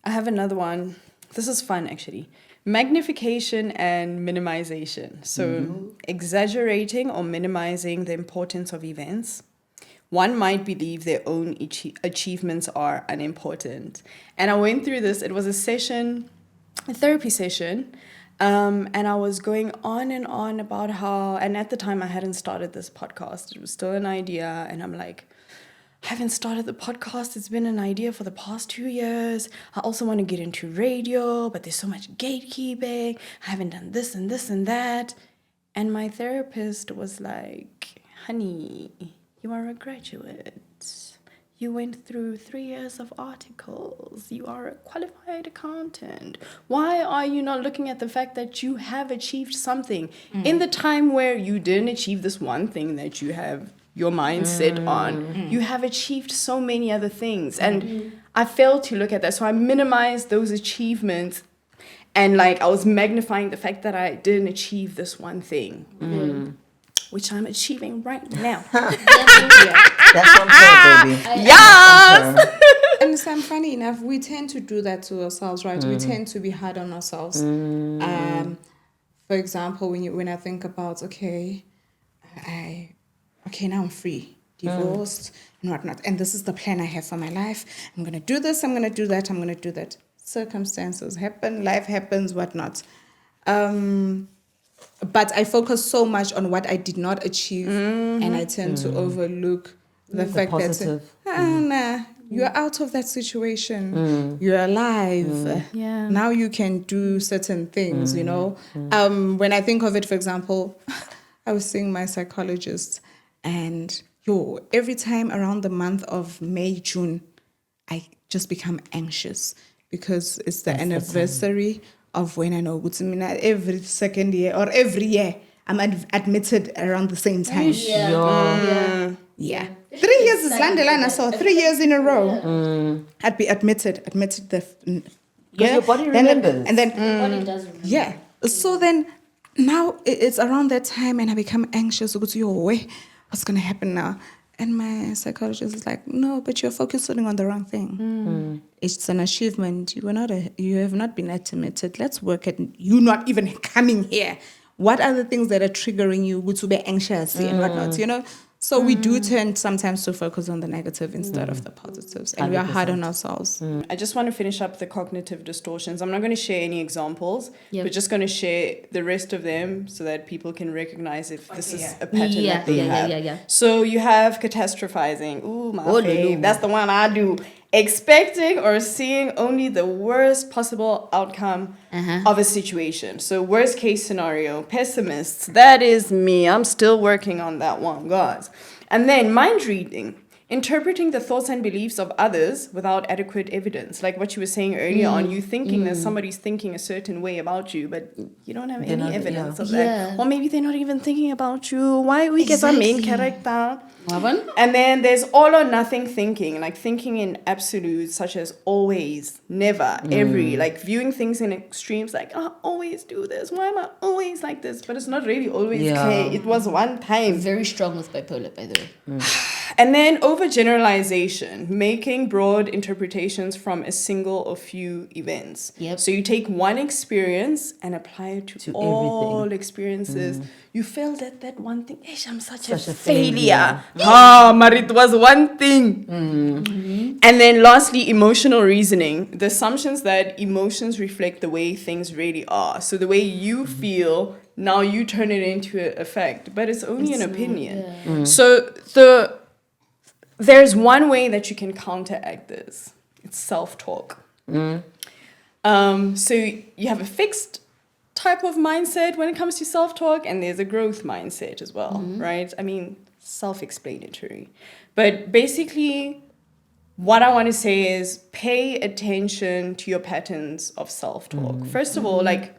have another one. This is fun, actually. Magnification and minimization. So exaggerating or minimizing the importance of events. One might believe their own achievements are unimportant. And I went through this. It was a therapy session. And I was going on and on about how, and at the time I hadn't started this podcast. It was still an idea. And I'm like, I haven't started the podcast. It's been an idea for the past 2 years. I also want to get into radio, but there's so much gatekeeping. I haven't done this and this and that. And my therapist was like, honey, you are a graduate. You went through 3 years of articles. You are a qualified accountant. Why are you not looking at the fact that you have achieved something in the time where you didn't achieve this one thing that you have your mind set on? You have achieved so many other things. And I failed to look at that. So I minimized those achievements. And I was magnifying the fact that I didn't achieve this one thing, which I'm achieving right now. That's what I'm saying, baby. Yes! And Sam, funny enough, we tend to do that to ourselves, right? We tend to be hard on ourselves. For example, when I think about, now I'm free, divorced, and whatnot. And this is the plan I have for my life. I'm going to do this, I'm going to do that, I'm going to do that. Circumstances happen, life happens, whatnot. But I focus so much on what I did not achieve, and I tend to overlook the fact positive. that, you're out of that situation. You're alive. Yeah. Now you can do certain things, When I think of it, for example, I was seeing my psychologist, and every time around the month of May, June, I just become anxious because it's the anniversary of when I know every second year or every year I'm admitted around the same time. Yeah. 3 years is Landelana, so 3 years in a row. I'd be admitted Your body remembers. And then Your body does remember. yeah. So then now it's around that time and I become anxious. What's going to happen now? And my psychologist is like, no, but you're focusing on the wrong thing. It's an achievement. You have not been admitted. Let's work at you not even coming here. what are the things that are triggering you to be anxious and whatnot, you know? So we do tend sometimes to focus on the negative instead of the positives, and we are hard on ourselves. I just want to finish up the cognitive distortions. I'm not going to share any examples, Yep. but just going to share the rest of them so that people can recognize if this is a pattern Yeah, that they have. yeah. So you have catastrophizing. Ooh, my Oh, fave. no. That's the one I do. Expecting or seeing only the worst possible outcome of a situation. So worst case scenario, pessimists. That is me. I'm still working on that one, guys. And then mind reading. Interpreting the thoughts and beliefs of others without adequate evidence. Like what you were saying earlier on, you thinking that somebody's thinking a certain way about you, but you don't have any not- evidence of Yeah. that. Or maybe they're not even thinking about you. Why we get a main character? And then there's all or nothing thinking, like thinking in absolutes, such as always, never, every, like viewing things in extremes, like, I always do this. Why am I always like this? But it's not really always okay. It was one time. Very strong with bipolar, by the way. And then overgeneralization, making broad interpretations from a single or few events. Yep. So you take one experience and apply it to all everything. experiences. You failed at that one thing. Ish, I'm such a failure. failure. But it was one thing. And then lastly, emotional reasoning. The assumptions that emotions reflect the way things really are. So the way you feel, now you turn it into a fact. But it's only an opinion. So there's one way that you can counteract this. It's self-talk. So you have a fixed type of mindset when it comes to self-talk, and there's a growth mindset as well, right? I mean, self-explanatory. But basically, what I want to say is pay attention to your patterns of self-talk. First of all, like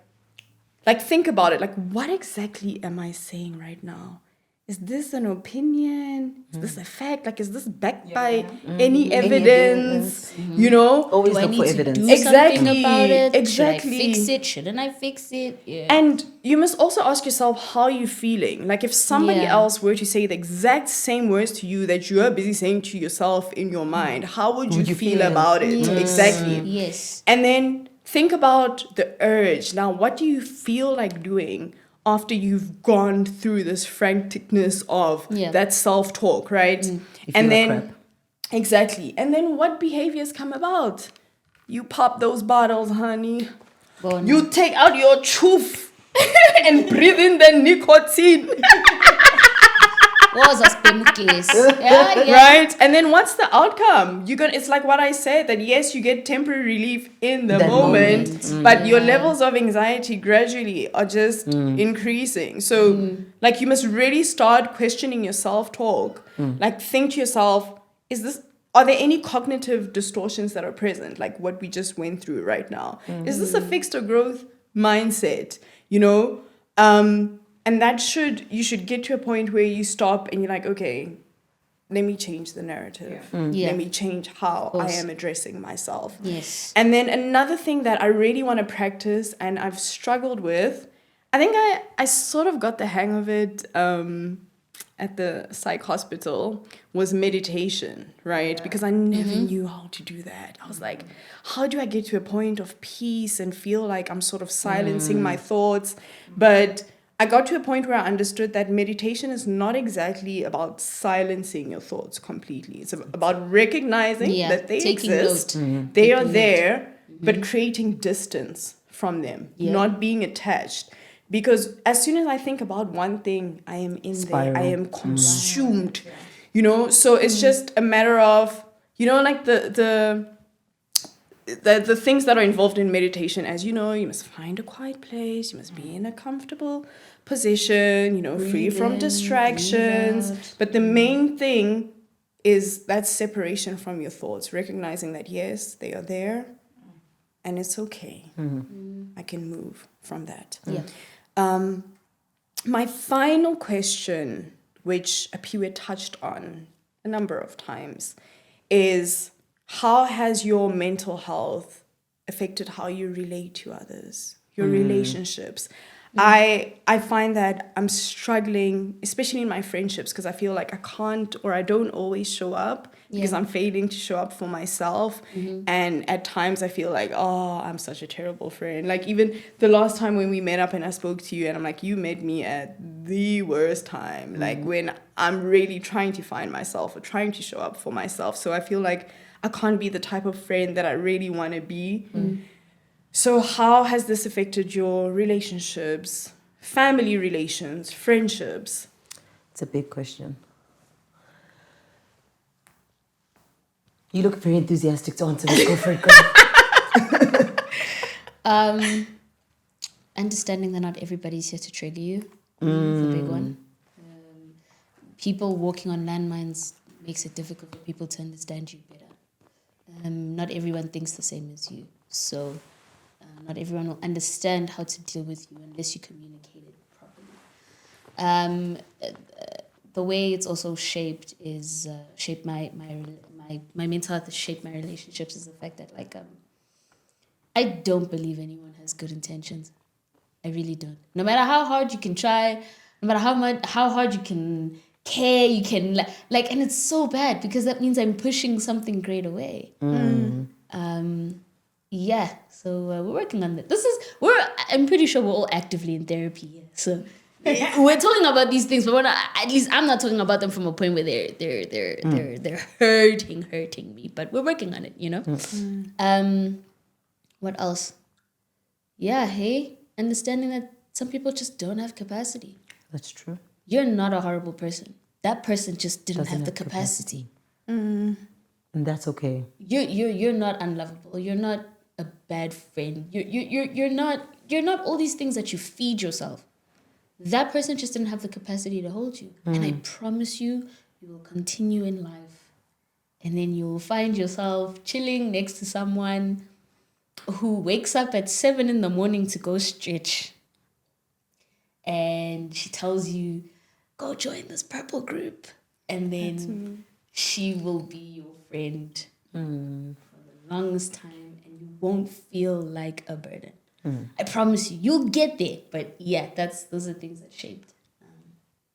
think about it. Like, what exactly am I saying right now? Is this an opinion? Is this a fact? Like, is this backed by any evidence? You know? Always Do I look need for to evidence. do Exactly, something about it? exactly. Should I fix it? Shouldn't I fix it? Yeah. And you must also ask yourself, how are you feeling? Like, if somebody Yeah. else were to say the exact same words to you that you are busy saying to yourself in your mind, how would you feel about it? Yes. Exactly. Yes. And then think about the urge. Now, what do you feel like doing after you've gone through this franticness of that self-talk, right? And then, crap. exactly. And then what behaviors come about? You pop those bottles, honey. Bona. You take out your choof and breathe in the nicotine. Was a spin case. Yeah. Right? And then what's the outcome? It's like what I said, that yes, you get temporary relief in the That moment, but your levels of anxiety gradually are just increasing. So like you must really start questioning your self-talk. Like think to yourself, are there any cognitive distortions that are present? Like what we just went through right now. Is this a fixed or growth mindset? You know? And you should get to a point where you stop and you're like, okay, let me change the narrative. Yeah. Let me change how I am addressing myself. Yes. And then another thing that I really want to practice and I've struggled with, I think I sort of got the hang of it at the psych hospital, was meditation, right? Because I never knew how to do that. I was like, how do I get to a point of peace and feel like I'm sort of silencing my thoughts? But I got to a point where I understood that meditation is not exactly about silencing your thoughts completely. It's about recognizing that they taking exist, note. they are there, but creating distance from them, not being attached. Because as soon as I think about one thing, I am in there, I am consumed, you know? So it's just a matter of, you know, like the things that are involved in meditation, as you know, you must find a quiet place, you must be in a comfortable position, you know, free from distractions. But the main thing is that separation from your thoughts, recognizing that, yes, they are there and it's okay. I can move from that. Yeah. My final question, which Aphiwe touched on a number of times, is how has your mental health affected how you relate to others, your relationships? I find that I'm struggling, especially in my friendships, because I feel like I can't or I don't always show up because I'm failing to show up for myself. And at times I feel like, oh, I'm such a terrible friend. Like even the last time when we met up and I spoke to you and I'm like, you met me at the worst time, like when I'm really trying to find myself or trying to show up for myself. So I feel like I can't be the type of friend that I really want to be. So how has this affected your relationships, family relations, friendships? It's a big question. You look very enthusiastic to answer this. Go for it, girl. Understanding that not everybody's here to trigger you is a big one. People walking on landmines makes it difficult for people to understand you better. Not everyone thinks the same as you. So not everyone will understand how to deal with you unless you communicate it properly. The way it's also shaped is shaped my mental health, has shaped my relationships, is the fact that I don't believe anyone has good intentions. I really don't. No matter how hard you can try, no matter how hard you can care, you can and it's so bad because that means I'm pushing something great away. Yeah, so we're working on that. I'm pretty sure we're all actively in therapy here. So we're talking about these things, but we're not, at least I'm not talking about them from a point where they're hurting me. But we're working on it, you know. What else? Yeah, hey, understanding that some people just don't have capacity. That's true. You're not a horrible person. That person just didn't have the capacity. And that's okay. You're not unlovable. You're not a bad friend. You're not all these things that you feed yourself. That person just didn't have the capacity to hold you. And I promise you, you will continue in life. And then you'll find yourself chilling next to someone who wakes up at 7 a.m. to go stretch. And she tells you, go join this purple group. And then she will be your friend for the longest time. And you won't feel like a burden. I promise you, you'll get there. But yeah, those are things that shaped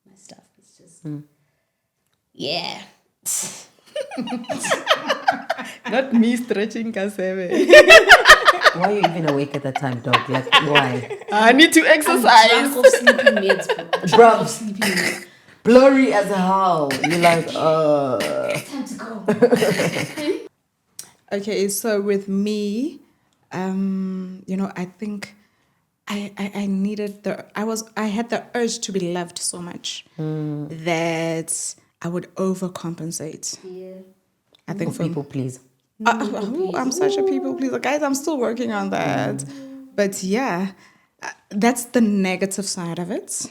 my stuff. It's just, yeah. Not me stretching, Kasebe. Why are you even awake at that time, dog? Like, why? I need to exercise. I'm drunk of sleeping meds, Bro, sleeping meds. blurry as hell. You're like, Time to go. Okay, so with me, I think I needed I had the urge to be loved so much that I would overcompensate. Yeah. I think for people, please. I'm such a people pleaser. Guys, I'm still working on that. But yeah, that's the negative side of it.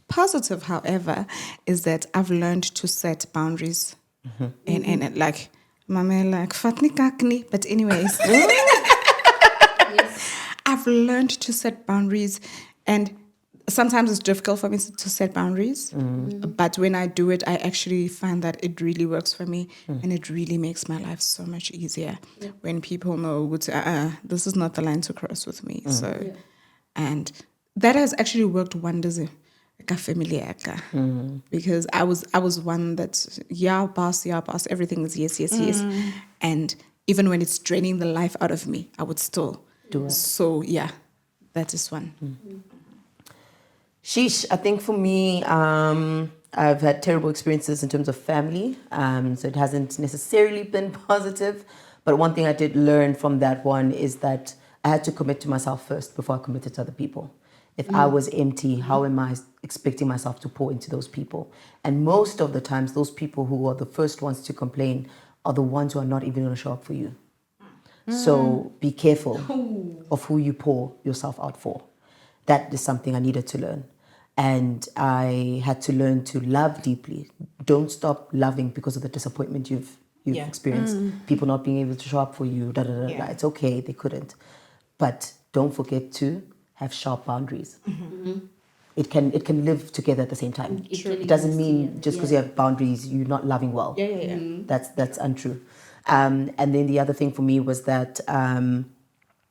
Positive, however, is that I've learned to set boundaries. And like, mame like, fatni kakni. But anyways, I've learned to set boundaries, and sometimes it's difficult for me to set boundaries. But when I do it, I actually find that it really works for me, and it really makes my life so much easier when people know this is not the line to cross with me. So, and that has actually worked wonders in like a family, because I was one that boss, everything is yes, and even when it's draining the life out of me, I would still do it. So yeah, that is one. Sheesh, I think for me, I've had terrible experiences in terms of family. So it hasn't necessarily been positive. But one thing I did learn from that one is that I had to commit to myself first before I committed to other people. If I was empty, how am I expecting myself to pour into those people? And most of the times, those people who are the first ones to complain are the ones who are not even going to show up for you. So be careful of who you pour yourself out for. That is something I needed to learn. And I had to learn to love deeply. Don't stop loving because of the disappointment you've experienced. People not being able to show up for you. It's okay, they couldn't. But don't forget to have sharp boundaries. It can live together at the same time. It doesn't mean just because you have boundaries, you're not loving well. That's untrue. And then the other thing for me was that I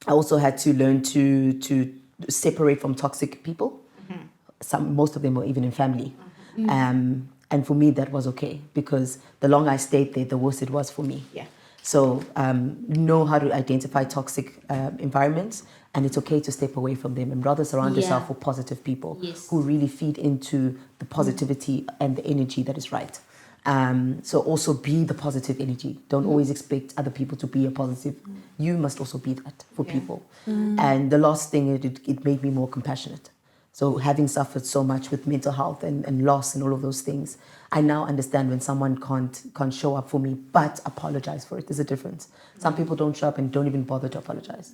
also had to learn to separate from toxic people. most of them were even in family. And for me, that was okay, because the longer I stayed there, the worse it was for me. Yeah. So know how to identify toxic environments, and it's okay to step away from them and rather surround yourself with positive people who really feed into the positivity and the energy that is right. So also be the positive energy. Don't always expect other people to be a positive. You must also be that for people. And the last thing, it made me more compassionate. So having suffered so much with mental health and loss and all of those things, I now understand when someone can't show up for me but apologize for it. There's a difference. Some people don't show up and don't even bother to apologize.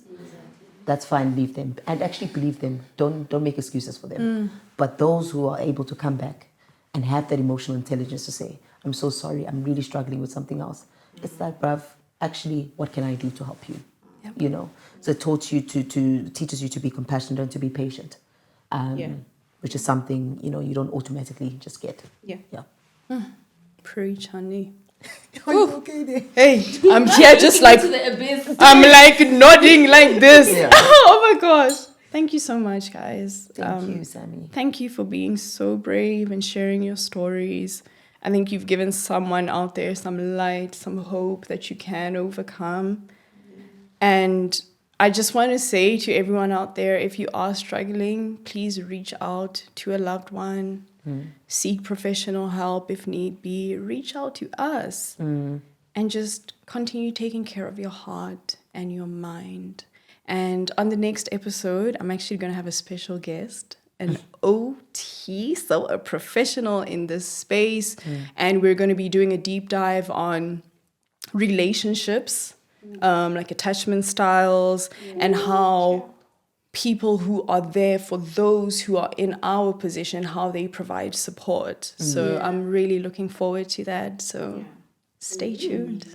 That's fine, leave them. And actually believe them. Don't make excuses for them. But those who are able to come back and have that emotional intelligence to say, I'm so sorry, I'm really struggling with something else. It's like, bruv, actually, what can I do to help you? Yep. You know? So it teaches you to be compassionate and to be patient. Which is something, you don't automatically just get. Yeah. Preach, honey. Are you okay there? Hey, I'm here just like, To the abyss. I'm like nodding like this. Yeah. Oh my gosh. Thank you so much, guys. Thank you, Sammy. Thank you for being so brave and sharing your stories. I think you've given someone out there some light, some hope that you can overcome. And I just want to say to everyone out there, if you are struggling, please reach out to a loved one. Seek professional help if need be. Reach out to us. And just continue taking care of your heart and your mind. And on the next episode, I'm actually going to have a special guest, an OT, so a professional in this space. And we're going to be doing a deep dive on relationships, like attachment styles, and how people who are there for those who are in our position, how they provide support. So I'm really looking forward to that. So stay tuned.